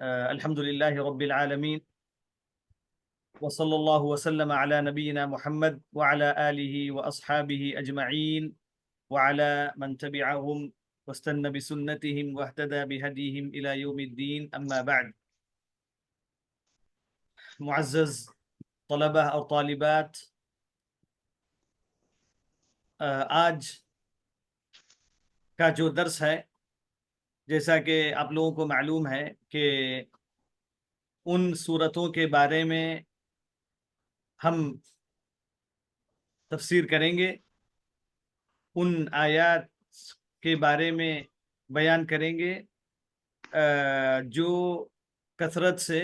الحمد لله رب العالمين وصلى الله وسلم على نبينا محمد وعلى آله وأصحابه أجمعين وعلى من تبعهم واستنى بسنتهم واهتدى بهديهم إلى يوم الدين أما بعد. معزز طلبہ اور طالبات، آج کا جو درس ہے، جیسا کہ آپ لوگوں کو معلوم ہے کہ ان صورتوں کے بارے میں ہم تفسیر کریں گے، ان آیات کے بارے میں بیان کریں گے جو کثرت سے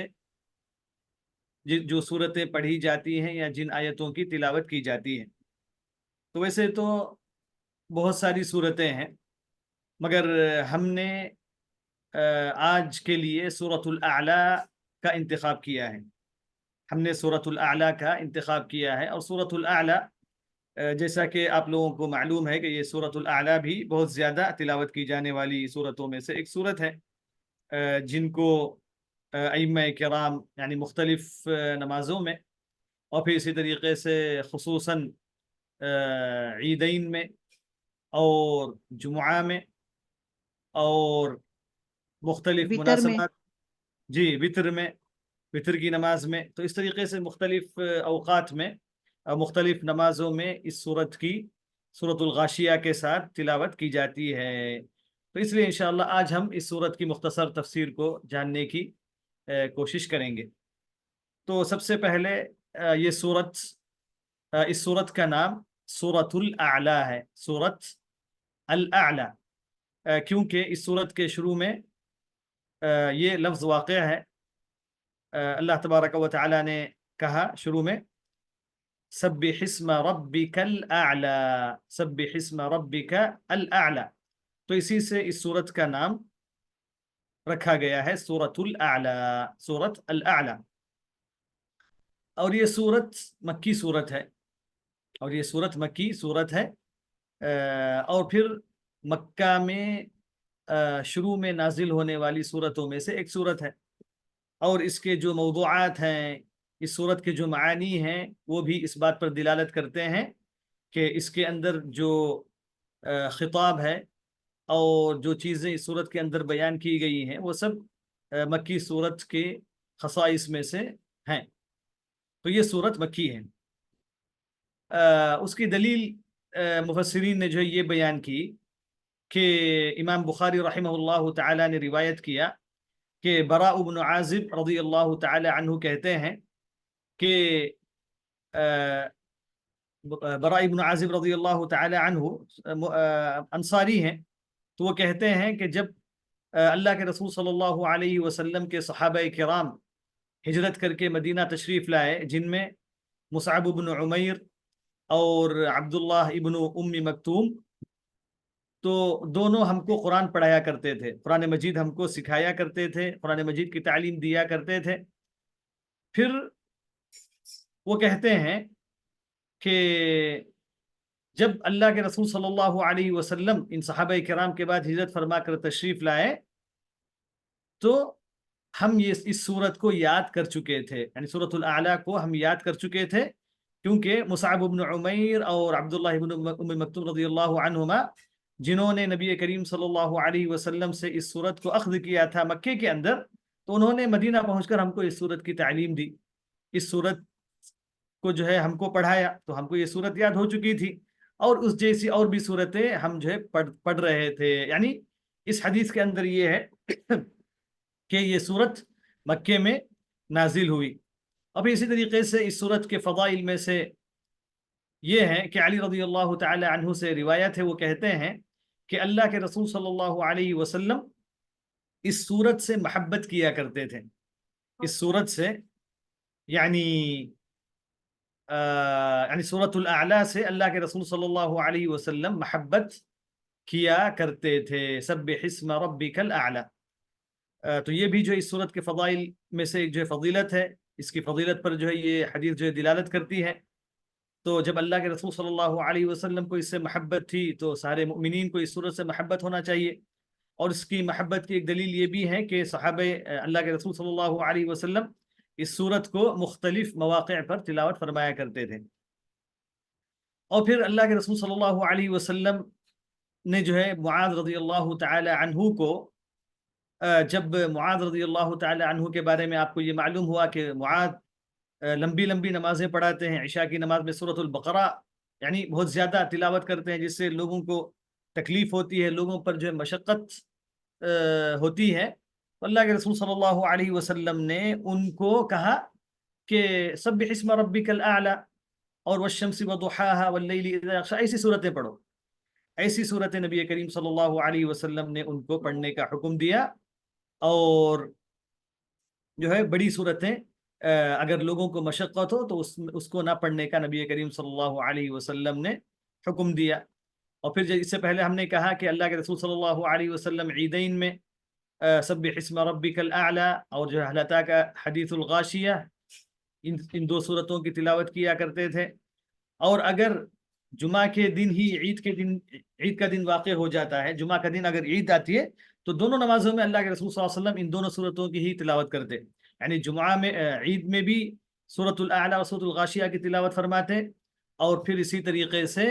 جو صورتیں پڑھی جاتی ہیں یا جن آیتوں کی تلاوت کی جاتی ہے. تو ویسے تو بہت ساری صورتیں ہیں، مگر ہم نے آج کے لیے سورۃ الاعلیٰ کا انتخاب کیا ہے. ہم نے سورۃ الاعلیٰ کا انتخاب کیا ہے، اور سورۃ الاعلیٰ جیسا کہ آپ لوگوں کو معلوم ہے کہ یہ سورۃ الاعلیٰ بھی بہت زیادہ تلاوت کی جانے والی صورتوں میں سے ایک صورت ہے، جن کو ائمہ کرام یعنی مختلف نمازوں میں اور پھر اسی طریقے سے خصوصاً عیدین میں اور جمعہ میں اور مختلف مناسبات، وطر میں، وطر کی نماز میں، تو اس طریقے سے مختلف اوقات میں مختلف نمازوں میں اس سورۃ الغاشیہ کے ساتھ تلاوت کی جاتی ہے. تو اس لیے انشاءاللہ آج ہم اس سورت کی مختصر تفسیر کو جاننے کی کوشش کریں گے. تو سب سے پہلے اس سورت کا نام سورۃ الاعلیٰ ہے، سورۃ الاعلیٰ، کیونکہ اس سورت کے شروع میں یہ لفظ واقع ہے. اللہ تبارک و تعالی نے کہا شروع میں سبح اسم ربک الاعلیٰ، سبح اسم ربک الاعلیٰ، تو اسی سے اس سورت کا نام رکھا گیا ہے سورۃ الاعلیٰ، سورۃ الاعلیٰ. اور یہ سورت مکی صورت ہے، اور یہ سورت مکی صورت ہے، اور پھر مکہ میں شروع میں نازل ہونے والی صورتوں میں سے ایک صورت ہے. اور اس کے جو موضوعات ہیں، اس صورت کے جو معانی ہیں، وہ بھی اس بات پر دلالت کرتے ہیں کہ اس کے اندر جو خطاب ہے اور جو چیزیں اس صورت کے اندر بیان کی گئی ہیں وہ سب مکی صورت کے خصائص میں سے ہیں. تو یہ صورت مکی ہے. اس کی دلیل مفسرین نے جو ہے یہ بیان کی کہ امام بخاری رحمہ اللہ تعالی نے روایت کیا کہ براء بن عازب رضی اللہ تعالی عنہ کہتے ہیں کہ براء بن عازب رضی اللہ تعالی عنہ انصاری ہیں، تو وہ کہتے ہیں کہ جب اللہ کے رسول صلی اللہ علیہ وسلم کے صحابہ کرام ہجرت کر کے مدینہ تشریف لائے، جن میں مصعب بن عمیر اور عبداللہ ابن ام مکتوم، تو دونوں ہم کو قرآن پڑھایا کرتے تھے، قرآن مجید ہم کو سکھایا کرتے تھے، قرآن مجید کی تعلیم دیا کرتے تھے. پھر وہ کہتے ہیں کہ جب اللہ کے رسول صلی اللہ علیہ وسلم ان صحابہ کرام کے بعد ہجرت فرما کر تشریف لائے تو ہم اس سورت کو یاد کر چکے تھے، یعنی سورۃ الاعلیٰ کو ہم یاد کر چکے تھے، کیونکہ مصعب بن عمیر اور عبداللہ ابن ام مکتوم رضی اللہ عنہما، جنہوں نے نبی کریم صلی اللہ علیہ وسلم سے اس سورت کو اخذ کیا تھا مکے کے اندر، تو انہوں نے مدینہ پہنچ کر ہم کو اس سورت کی تعلیم دی، اس سورت کو جو ہے ہم کو پڑھایا، تو ہم کو یہ سورت یاد ہو چکی تھی، اور اس جیسی اور بھی صورتیں ہم جو ہے پڑھ رہے تھے. یعنی اس حدیث کے اندر یہ ہے کہ یہ سورت مکے میں نازل ہوئی. اب اسی طریقے سے اس سورت کے فضائل میں سے یہ ہے کہ علی رضی اللہ تعالی عنہ سے روایت ہے، وہ کہتے ہیں کہ اللہ کے رسول صلی اللہ علیہ وسلم اس سورت سے محبت کیا کرتے تھے. اس سورت سے یعنی سورۃ الاعلیٰ سے اللہ کے رسول صلی اللہ علیہ وسلم محبت کیا کرتے تھے. سبح اسم ربک الاعلیٰ. تو یہ بھی جو اس سورت کے فضائل میں سے ایک جو ہے فضیلت ہے، اس کی فضیلت پر جو ہے یہ حدیث جو ہے دلالت کرتی ہے. تو جب اللہ کے رسول صلی اللہ علیہ وسلم کو اس سے محبت تھی تو سارے مؤمنین کو اس سورت سے محبت ہونا چاہیے. اور اس کی محبت کی ایک دلیل یہ بھی ہے کہ صحابہ اللہ کے رسول صلی اللہ علیہ وسلم اس سورت کو مختلف مواقع پر تلاوت فرمایا کرتے تھے. اور پھر اللہ کے رسول صلی اللہ علیہ وسلم نے جو ہے معاذ رضی اللہ تعالی عنہ کو، جب معاذ رضی اللہ تعالی عنہ کے بارے میں آپ کو یہ معلوم ہوا کہ معاذ لمبی لمبی نمازیں پڑھاتے ہیں، عشاء کی نماز میں سورۃ البقرہ یعنی بہت زیادہ تلاوت کرتے ہیں، جس سے لوگوں کو تکلیف ہوتی ہے، لوگوں پر جو ہے مشقت ہوتی ہے. تو اللہ کے رسول صلی اللہ علیہ وسلم نے ان کو کہا کہ سبح اسم ربک الاعلی اور والشمس وضحاها واللیل اذا یغشی، ایسی صورتیں پڑھو. ایسی صورتیں نبی کریم صلی اللہ علیہ وسلم نے ان کو پڑھنے کا حکم دیا. اور جو ہے بڑی صورتیں اگر لوگوں کو مشقت ہو تو اس کو نہ پڑھنے کا نبی کریم صلی اللہ علیہ وسلم نے حکم دیا. اور پھر اس سے پہلے ہم نے کہا کہ اللہ کے رسول صلی اللہ علیہ وسلم عیدین میں سبح اسم ربک الاعلی اور جو ہے حل اتاک حدیث الغاشیہ، ان دو صورتوں کی تلاوت کیا کرتے تھے. اور اگر جمعہ کے دن ہی عید کا دن واقع ہو جاتا ہے، جمعہ کا دن اگر عید آتی ہے تو دونوں نمازوں میں اللہ کے رسول صلی اللہ علیہ وسلم ان دونوں صورتوں کی ہی تلاوت کرتے، یعنی جمعہ میں عید میں بھی سورۃ الاعلی اور سورۃ الغاشیہ کی تلاوت فرماتے، اور پھر اسی طریقے سے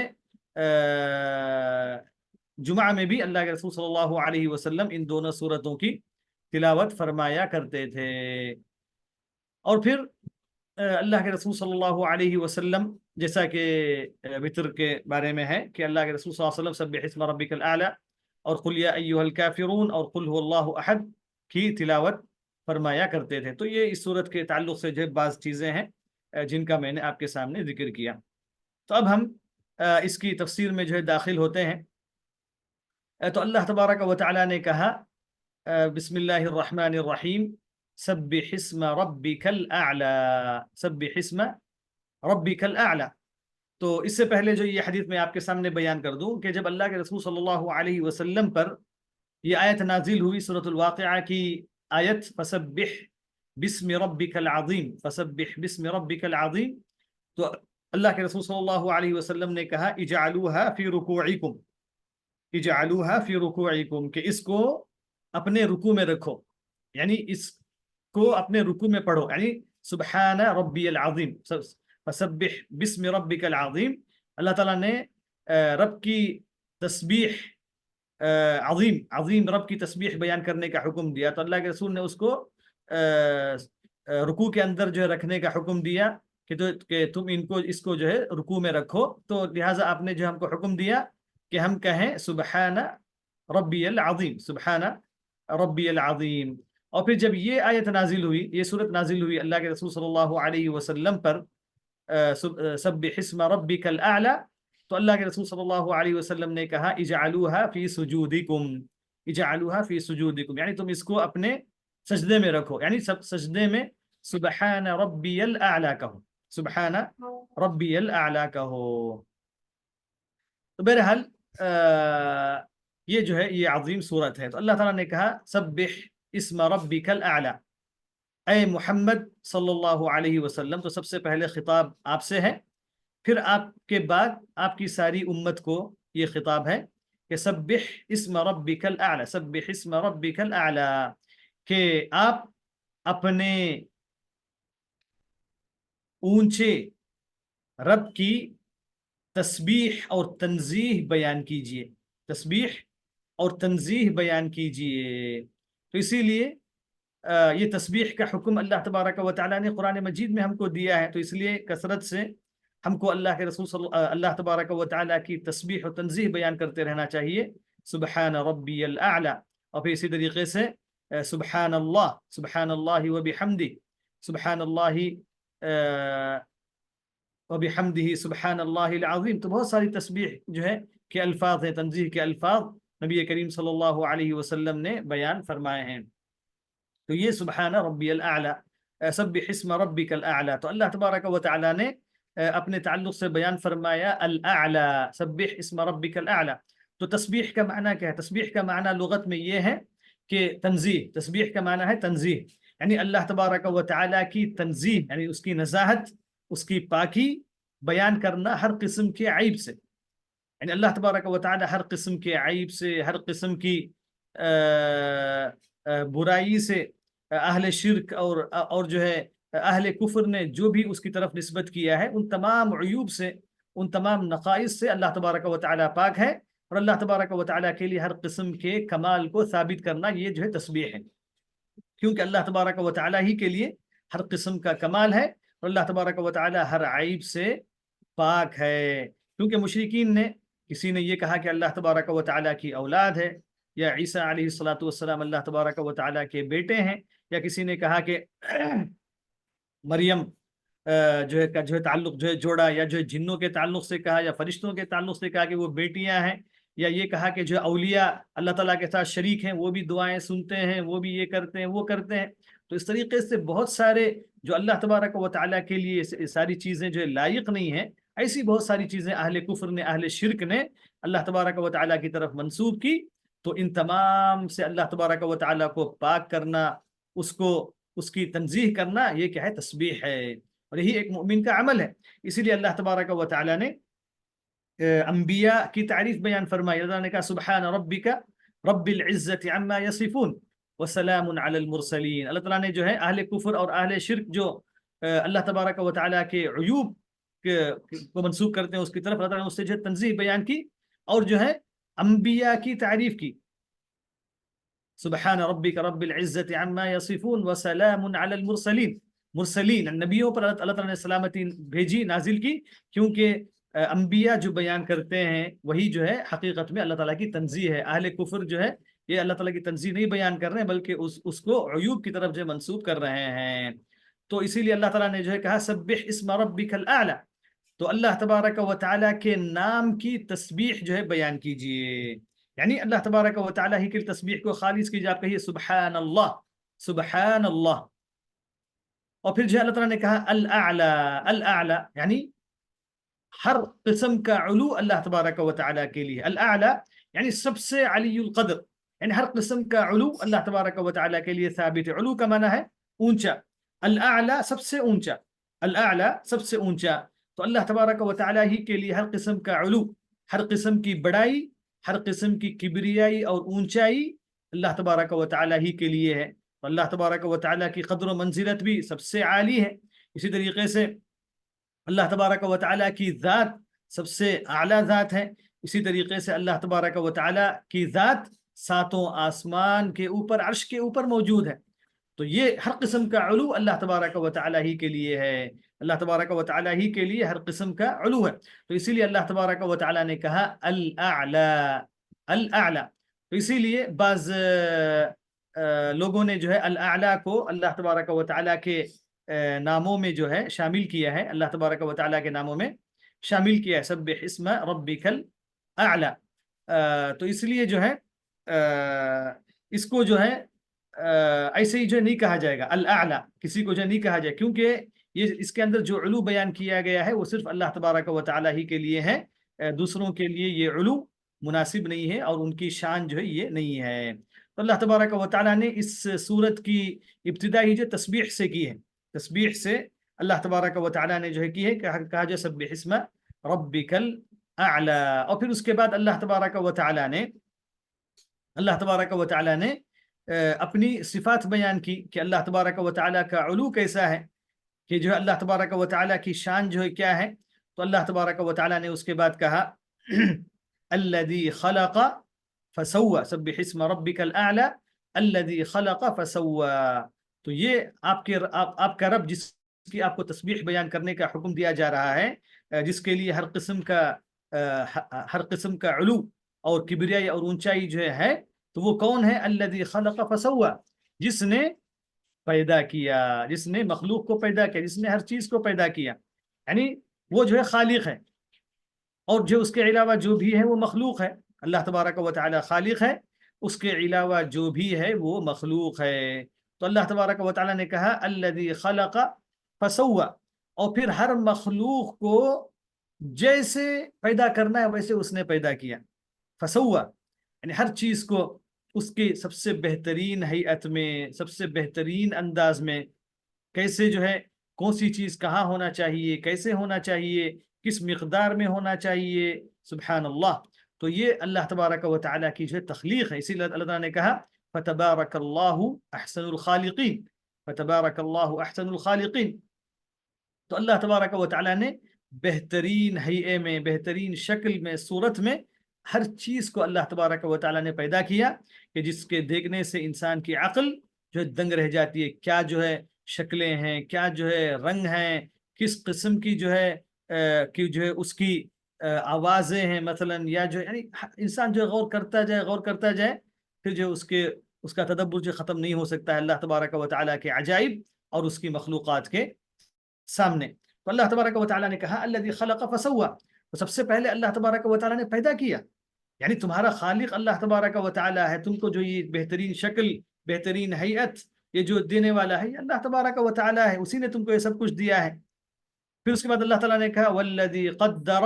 جمعہ میں بھی اللہ کے رسول صلی اللہ علیہ وسلم ان دونوں صورتوں کی تلاوت فرمایا کرتے تھے. اور پھر اللہ کے رسول صلی اللہ علیہ وسلم جیسا کہ وتر کے بارے میں ہے کہ اللہ کے رسول صلی اللہ علیہ وسلم سبح اسم ربک الاعلی اور قل یا ایھا الکافرون اور قل هو اللہ احد کی تلاوت فرمایا کرتے تھے. تو یہ اس صورت کے تعلق سے جو بعض چیزیں ہیں جن کا میں نے آپ کے سامنے ذکر کیا. تو اب ہم اس کی تفسیر میں جو ہے داخل ہوتے ہیں. تو اللہ تبارک و تعالی نے کہا بسم اللہ الرحمن الرحیم سبح اسم ربک الاعلی، سبح اسم ربک الاعلی. تو اس سے پہلے جو یہ حدیث میں آپ کے سامنے بیان کر دوں کہ جب اللہ کے رسول صلی اللہ علیہ وسلم پر یہ آیت نازل ہوئی سورۃ الواقعہ کی آیت فسبح بسم ربک العظیم، فسبح بسم ربک العظیم، تو اللہ کے رسول صلی اللہ علیہ وسلم نے کہا اجعلوها فی رکوعکم، اجعلوها فی رکوعکم، کہ اس کو اپنے رکوع میں رکھو، یعنی اس کو اپنے رکوع میں پڑھو، یعنی سبحان ربی العظیم، فسبح بسم ربک العظیم. اللہ تعالیٰ نے رب کی تسبیح عظیم عظیم رب کی تسبیح بیان کرنے کا حکم دیا. تو اللہ کے رسول نے اس کو رکوع کے اندر جو ہے رکھنے کا حکم دیا کہ تم اس کو جو ہے رکوع میں رکھو. تو لہٰذا آپ نے جو ہم کو حکم دیا کہ ہم کہیں سبحان ربی العظیم، سبحان ربی العظیم. اور پھر جب یہ آیت نازل ہوئی، یہ صورت نازل ہوئی اللہ کے رسول صلی اللہ علیہ وسلم پر سبح اسم ربک الاعلی، تو اللہ کے رسول صلی اللہ علیہ وسلم نے کہا اجعلوها فی سجودکم، اجعلوها فی سجودکم، یعنی تم اس کو اپنے سجدے میں رکھو، یعنی سجدے میں سبحان ربی الاعلی کہو، سبحان ربی الاعلی کہو. تو بہرحال یہ جو ہے یہ عظیم صورت ہے. تو اللہ تعالیٰ نے کہا سبح اسم ربک الاعلی، اے محمد صلی اللہ علیہ وسلم. تو سب سے پہلے خطاب آپ سے ہے، پھر آپ کے بعد آپ کی ساری امت کو یہ خطاب ہے کہ سبح اسم ربک الاعلی، سبح اسم ربک الاعلی، کہ آپ اپنے اونچے رب کی تسبیح اور تنزیح بیان کیجئے، تسبیح اور تنزیح بیان کیجئے. تو اسی لیے یہ تسبیح کا حکم اللہ تبارک و تعالیٰ نے قرآن مجید میں ہم کو دیا ہے. تو اس لیے کثرت سے ہم کو اللہ کے رسول اللہ تبارک و تعالیٰ کی تسبیح و تنزیح بیان کرتے رہنا چاہیے، سبحان ربی الاعلی. اور پھر اسی طریقے سے سبحان اللہ وبحمدہ، سبحان اللہ وبحمدہ سبحان اللہ العظیم. تو بہت ساری تسبیح جو ہے کہ الفاظ ہیں، تنزیح کے الفاظ نبی کریم صلی اللہ علیہ وسلم نے بیان فرمائے ہیں. تو یہ سبحان ربی الاعلی، سبح اسم ربک الاعلی، تو اللہ تبارک و تعالی نے اپنے تعلق سے بیان فرمایا الاعلی، سبح اسم ربک الاعلی. تو تسبیح کا معنی کیا ہے؟ تسبیح کا معنی لغت میں یہ ہے کہ تنزیح، تسبیح کا معنی ہے تنزیح، یعنی اللہ تبارک و تعالی کی تنزیح، یعنی اس کی نزاہت، اس کی پاکی بیان کرنا ہر قسم کے عیب سے. یعنی اللہ تبارک و تعالی ہر قسم کے عیب سے، ہر قسم کی برائی سے اہل شرک اور جو ہے اہل کفر نے جو بھی اس کی طرف نسبت کیا ہے، ان تمام عیوب سے، ان تمام نقائص سے اللہ تبارک و تعالیٰ پاک ہے، اور اللہ تبارک و تعالیٰ کے لیے ہر قسم کے کمال کو ثابت کرنا یہ جو ہے تسبیح ہے، کیونکہ اللہ تبارک و تعالیٰ ہی کے لیے ہر قسم کا کمال ہے، اور اللہ تبارک و تعالیٰ ہر عیب سے پاک ہے۔ کیونکہ مشرکین نے، کسی نے یہ کہا کہ اللہ تبارک و تعالیٰ کی اولاد ہے، یا عیسیٰ علیہ الصلاۃ والسلام اللہ تبارک و تعالیٰ کے بیٹے ہیں، یا کسی نے کہا کہ مریم جو ہے تعلق جو ہے جوڑا، یا جو ہے جنوں کے تعلق سے کہا، یا فرشتوں کے تعلق سے کہا کہ وہ بیٹیاں ہیں، یا یہ کہا کہ جو اولیاء اللہ تعالیٰ کے ساتھ شریک ہیں، وہ بھی دعائیں سنتے ہیں، وہ بھی یہ کرتے ہیں، وہ کرتے ہیں۔ تو اس طریقے سے بہت سارے جو اللہ تبارک و تعالیٰ کے لیے ساری چیزیں جو ہے لائق نہیں ہیں، ایسی بہت ساری چیزیں اہل کفر نے، اہل شرک نے اللہ تبارک و تعالیٰ کی طرف منسوب کی۔ تو ان تمام سے اللہ تبارک و تعالیٰ کو پاک کرنا، اس کی تنزیح کرنا، یہ کیا ہے؟ تسبیح ہے، اور یہی ایک مومن کا عمل ہے۔ اسی لیے اللہ تبارک و تعالیٰ نے انبیاء کی تعریف بیان فرمائی۔ اللہ نے کہا سبحان ربک رب العزت عما یصفون وسلام علی المرسلین۔ اللہ تعالیٰ نے جو ہے اہل کفر اور اہل شرک جو اللہ تبارک و تعالیٰ کے عیوب کو منسوخ کرتے ہیں اس کی طرف، اللہ تعالیٰ نے اس سے جو ہے تنزیح بیان کی، اور جو ہے انبیاء کی تعریف کی۔ سبحان ربک رب العزت عما یصفون وسلام علی المرسلین، مرسلین نبیوں پر اللہ تعالیٰ نے سلامتی بھیجی، نازل کی، کیونکہ انبیاء جو بیان کرتے ہیں وہی جو ہے حقیقت میں اللہ تعالیٰ کی تنزیح ہے۔ اہل کفر جو ہے یہ اللہ تعالیٰ کی تنزیح نہیں بیان کر رہے ہیں، بلکہ اس کو عیوب کی طرف جو ہے منسوب کر رہے ہیں۔ تو اسی لیے اللہ تعالیٰ نے جو ہے کہا سبح اسم ربک الاعلی، تو اللہ تبارک و تعالیٰ کے نام کی تسبیح جو ہے بیان کیجئے، یعنی اللہ تبارک و تعالیٰ ہی کی تسبیح کو خالص کیجئے۔ آپ کہیے سبحان اللہ، سبحان اللہ۔ اور پھر جو ہے اللہ تعالیٰ نے کہا الاعلی، الاعلی یعنی ہر قسم کا علو اللہ تبارک و تعالیٰ کے لیے۔ الاعلی یعنی سب سے علی القدر، یعنی ہر قسم کا علو اللہ تبارک و تعالیٰ کے لیے ثابت ہے۔ علو کا معنی ہے اونچا، الاعلی سب سے اونچا، الاعلی سب سے اونچا۔ تو اللہ تبارک و تعالیٰ ہی کے لیے ہر قسم کا علو، ہر قسم کی بڑائی، ہر قسم کی کبریائی اور اونچائی اللہ تبارک و تعالیٰ ہی کے لیے ہے۔ تو اللہ تبارک و تعالیٰ کی قدر و منزلت بھی سب سے عالی ہے۔ اسی طریقے سے اللہ تبارک و تعالیٰ کی ذات سب سے اعلیٰ ذات ہے۔ اسی طریقے سے اللہ تبارک و تعالیٰ کی ذات ساتوں آسمان کے اوپر، عرش کے اوپر موجود ہے۔ تو یہ ہر قسم کا علو اللہ تبارک و تعالیٰ ہی کے لیے ہے، اللہ تبارک و تعالیٰ ہی کے لیے ہر قسم کا علو ہے۔ تو اسی لیے اللہ تبارک و تعالیٰ نے کہا الاعلی، الاعلی۔ تو اسی لیے بعض لوگوں نے جو ہے الاعلی کو اللہ تبارک و تعالیٰ کے ناموں میں جو ہے شامل کیا ہے، اللہ تبارک و تعالیٰ کے ناموں میں شامل کیا ہے، سبح اسم ربک الاعلی۔ تو اس لیے جو ہے اس کو جو ہے ایسے ہی جو نہیں کہا جائے گا، الاعلی کسی کو جو نہیں کہا جائے، کیونکہ یہ اس کے اندر جو علو بیان کیا گیا ہے وہ صرف اللہ تبارک و تعالیٰ ہی کے لیے ہے، دوسروں کے لیے یہ علو مناسب نہیں ہے، اور ان کی شان جو ہے یہ نہیں ہے۔ تو اللہ تبارک و تعالیٰ نے اس سورت کی ابتدا ہی جو تسبیح سے کی ہے، تسبیح سے اللہ تبارک و تعالیٰ نے جو ہے کی ہے، کہا جو سبح اسم ربک الاعلی۔ اور پھر اس کے بعد اللہ تبارک و تعالیٰ نے اپنی صفات بیان کی کہ اللہ تبارک و تعالیٰ کا علو کیسا ہے، کہ جو ہے اللہ تبارک و تعالیٰ کی شان جو ہے کیا ہے۔ تو اللہ تبارک و تعالیٰ نے اس کے بعد کہا الذی خلق فسوى، سبح اسم ربک الاعلی الذی خلق فسوى۔ تو یہ آپ کا رب جس کی آپ کو تسبیح بیان کرنے کا حکم دیا جا رہا ہے، جس کے لیے ہر قسم کا علو اور کبریائی اور اونچائی جو ہے، تو وہ کون ہے؟ الذی خلق فسوى، جس نے پیدا کیا، جس نے مخلوق کو پیدا کیا، جس نے ہر چیز کو پیدا کیا، یعنی وہ جو ہے خالق ہے، اور جو اس کے علاوہ جو بھی ہے وہ مخلوق ہے۔ اللہ تبارک و تعالی خالق ہے، اس کے علاوہ جو بھی ہے وہ مخلوق ہے۔ تو اللہ تبارک و تعالی نے کہا الذی خلق فسوى، اور پھر ہر مخلوق کو جیسے پیدا کرنا ہے ویسے اس نے پیدا کیا، فسوى یعنی ہر چیز کو اس کے سب سے بہترین ہیئت میں، سب سے بہترین انداز میں، کیسے جو ہے کون سی چیز کہاں ہونا چاہیے، کیسے ہونا چاہیے، کس مقدار میں ہونا چاہیے، سبحان اللہ۔ تو یہ اللہ تبارک و تعالیٰ کی جو ہے تخلیق ہے. اسی لیے اللہ تعالیٰ نے کہا فتبارک اللہ احسن الخالقین، فتبارک اللہ احسن الخالقین. تو اللہ تبارک و تعالیٰ نے بہترین ہیئے میں، بہترین شکل میں، صورت میں ہر چیز کو اللہ تبارک و تعالیٰ نے پیدا کیا کہ جس کے دیکھنے سے انسان کی عقل جو ہے دنگ رہ جاتی ہے. کیا جو ہے شکلیں ہیں، کیا جو ہے رنگ ہیں، کس قسم کی جو ہے کہ جو ہے اس کی آوازیں ہیں مثلا، یا جو یعنی انسان جو ہے غور کرتا جائے، غور کرتا جائے، پھر جو اس کا تدبر جو ختم نہیں ہو سکتا ہے اللہ تبارک و تعالیٰ کے عجائب اور اس کی مخلوقات کے سامنے. تو اللہ تبارک و تعالیٰ نے کہا الذی خلق فسوا، تو سب سے پہلے اللہ تبارک و تعالیٰ نے پیدا کیا. یعنی تمہارا خالق اللہ تبارک و تعالیٰ ہے. تم کو جو یہ بہترین شکل، بہترین ہیئت یہ جو دینے والا ہے یہ اللہ تبارک و تعالیٰ ہے. اسی نے تم کو یہ سب کچھ دیا ہے. پھر اس کے بعد اللہ تعالیٰ نے کہا والذی قدر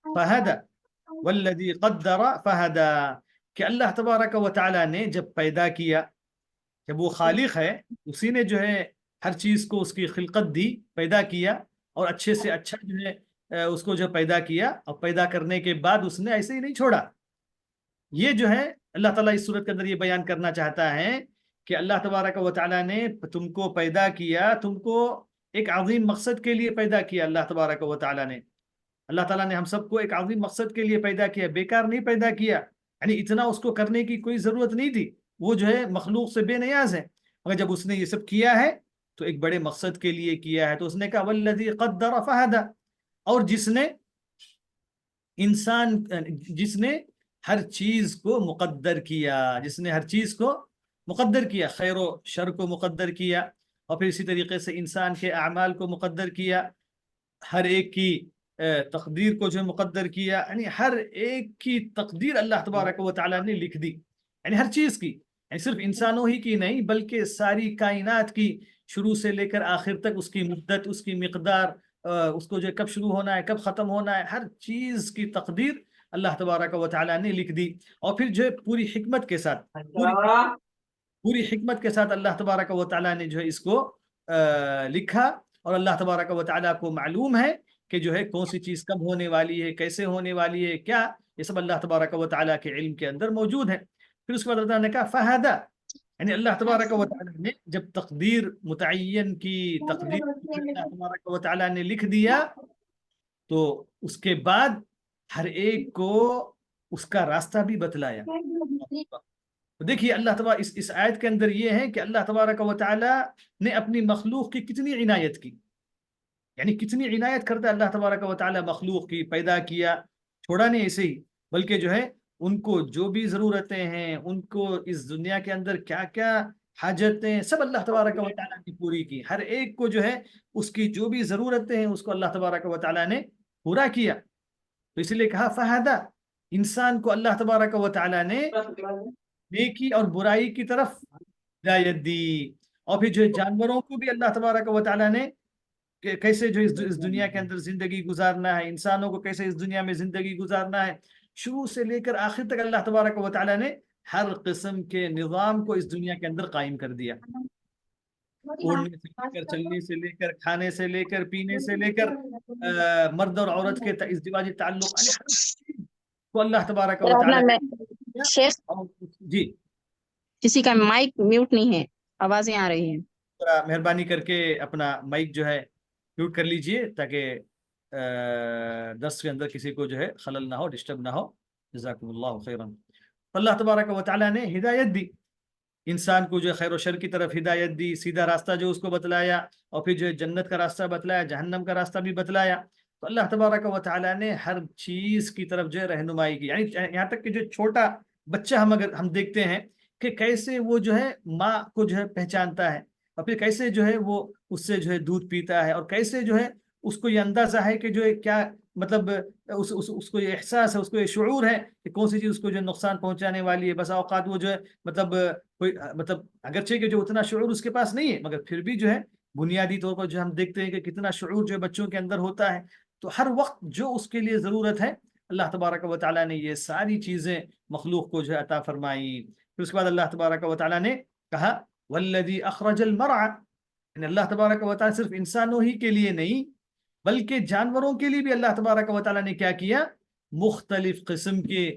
فہدى، والذی قدر فہدى، کہ اللہ تبارک و تعالیٰ نے جب پیدا کیا، جب وہ خالق ہے اسی نے جو ہے ہر چیز کو اس کی خلقت دی، پیدا کیا، اور اچھے سے اچھا جو ہے اس کو جو پیدا کیا، اور پیدا کرنے کے بعد اس نے ایسے ہی نہیں چھوڑا. یہ جو ہے اللہ تعالیٰ اس صورت کے اندر یہ بیان کرنا چاہتا ہے کہ اللہ تبارک و تعالیٰ نے تم کو پیدا کیا، تم کو ایک عظیم مقصد کے لیے پیدا کیا. اللہ تبارک و تعالیٰ نے، اللہ تعالیٰ نے ہم سب کو ایک عظیم مقصد کے لیے پیدا کیا، بیکار نہیں پیدا کیا. یعنی اتنا اس کو کرنے کی کوئی ضرورت نہیں تھی، وہ جو ہے مخلوق سے بے نیاز ہے، مگر جب اس نے یہ سب کیا ہے تو ایک بڑے مقصد کے لیے کیا ہے. تو اس نے کہا والذی قدر فہدى، اور جس نے ہر چیز کو مقدر کیا، جس نے ہر چیز کو مقدر کیا، خیر و شر کو مقدر کیا، اور پھر اسی طریقے سے انسان کے اعمال کو مقدر کیا، ہر ایک کی تقدیر کو جو مقدر کیا. یعنی ہر ایک کی تقدیر اللہ تبارک و تعالیٰ نے لکھ دی، یعنی ہر چیز کی، یعنی صرف انسانوں ہی کی نہیں بلکہ ساری کائنات کی، شروع سے لے کر آخر تک اس کی مدت، اس کی مقدار، اس کو جو کب شروع ہونا ہے، کب ختم ہونا ہے، ہر چیز کی تقدیر اللہ تبارک و تعالیٰ نے لکھ دی. اور پھر جو ہے پوری حکمت کے ساتھ، پوری حکمت کے ساتھ اللہ تبارک و تعالیٰ نے جو ہے اس کو لکھا. اور اللہ تبارک و تعالیٰ کو معلوم ہے کہ جو ہے کون سی چیز کب ہونے والی ہے، کیسے ہونے والی ہے، کیا، یہ سب اللہ تبارک و تعالیٰ کے علم کے اندر موجود ہے. پھر اس کے بعد اللہ نے کہا فہدى، یعنی اللہ تبارک و تعالیٰ نے جب تقدیر متعین کی، تقدیر اللہ تبارک و تعالیٰ نے لکھ دیا، تو اس کے بعد ہر ایک کو اس کا راستہ بھی بتلایا. دیکھیے اللہ تبارک اس آیت کے اندر یہ ہے کہ اللہ تبارک و تعالیٰ نے اپنی مخلوق کی کتنی عنایت کی، یعنی کتنی عنایت کرتا ہے اللہ تبارک و تعالیٰ مخلوق کی. پیدا کیا، چھوڑا نہیں ایسے ہی، بلکہ جو ہے ان کو جو بھی ضرورتیں ہیں، ان کو اس دنیا کے اندر کیا کیا حاجتیں، سب اللہ تبارک و تعالیٰ نے پوری کی. ہر ایک کو جو ہے اس کی جو بھی ضرورتیں ہیں اس کو اللہ تبارک و تعالیٰ نے پورا کیا. تو اس لیے کہا فہدى، انسان کو اللہ تبارک و تعالیٰ نے نیکی اور برائی کی طرف ہدایت دی. اور پھر جو جانوروں کو بھی اللہ تبارک و تعالیٰ نے کیسے جو اس دنیا کے اندر زندگی گزارنا ہے، انسانوں کو کیسے اس دنیا میں زندگی گزارنا ہے، شروع سے لے کر آخر تک اللہ تبارک و تعالیٰ نے ہر قسم کے نظام کو اس دنیا کے اندر قائم کر دیا. اڑنے سے لے کر، چلنے سے لے کر، کھانے سے لے کر، پینے سے لے کر، مرد اور عورت کے ازدواجی تعلق، یعنی ہر چیز کو اللہ تبارک و تعالیٰ نے. جی کسی کا مائک میوٹ نہیں ہے، آوازیں آ رہی ہیں. مہربانی کر کے اپنا مائک جو ہے میوٹ کر لیجئے تاکہ درس کے اندر کسی کو جو ہے خلل نہ ہو، ڈسٹرب نہ ہو. جزاکم اللہ خیرا. اللہ تبارک و تعالیٰ نے ہدایت دی انسان کو، جو ہے خیر و شر کی طرف ہدایت دی، سیدھا راستہ جو اس کو بتلایا، اور پھر جو ہے جنت کا راستہ بتلایا، جہنم کا راستہ بھی بتلایا. تو اللہ تبارک و تعالیٰ نے ہر چیز کی طرف جو ہے رہنمائی کی. یعنی یہاں تک کہ جو چھوٹا بچہ اگر ہم دیکھتے ہیں کہ کیسے وہ جو ہے ماں کو جو ہے پہچانتا ہے، اور پھر کیسے جو ہے وہ اس سے جو ہے دودھ پیتا ہے، اور کیسے جو ہے اس کو یہ اندازہ ہے کہ جو ہے کیا مطلب اس کو یہ احساس ہے، اس کو یہ شعور ہے کہ کون سی چیز اس کو جو نقصان پہنچانے والی ہے. بسا اوقات وہ جو ہے کوئی اگرچہ کہ جو اتنا شعور اس کے پاس نہیں ہے، مگر پھر بھی جو ہے بنیادی طور پر جو ہم دیکھتے ہیں کہ کتنا شعور جو ہے بچوں کے اندر ہوتا ہے. تو ہر وقت جو اس کے لیے ضرورت ہے اللہ تبارک و تعالیٰ نے یہ ساری چیزیں مخلوق کو جو ہے عطا فرمائی. پھر اس کے بعد اللہ تبارک و تعالیٰ نے کہا والذی اخرج المرعى، یعنی اللہ تبارک و تعالیٰ صرف انسانوں ہی کے لیے نہیں بلکہ جانوروں کے لیے بھی اللہ تبارک و تعالیٰ نے کیا کیا، مختلف قسم کے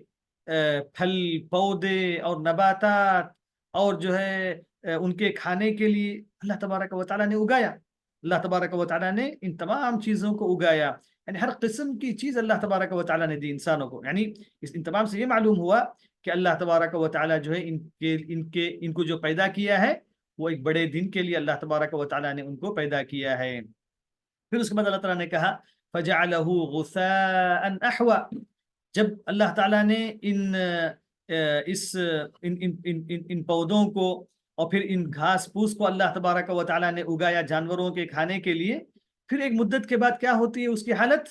پھل پودے اور نباتات اور جو ہے ان کے کھانے کے لیے اللہ تبارک و تعالیٰ نے اگایا. اللہ تبارک و تعالیٰ نے ان تمام چیزوں کو اگایا. یعنی ہر قسم کی چیز اللہ تبارک و تعالیٰ نے دی انسانوں کو. یعنی ان تمام سے یہ معلوم ہوا کہ اللہ تبارک و تعالیٰ جو ہے ان کو جو پیدا کیا ہے وہ ایک بڑے دن کے لیے اللہ تبارک و تعالیٰ نے ان کو پیدا کیا ہے. پھر اس کے بعد اللہ تعالیٰ نے کہا فَجَعَلَهُ غُثَاءً أَحْوَى. جب اللہ تعالیٰ نے ان پودوں کو اور پھر ان گھاس پھوس کو اللہ تبارک و تعالیٰ نے اگایا جانوروں کے کھانے کے لیے، پھر ایک مدت کے بعد کیا ہوتی ہے اس کی حالت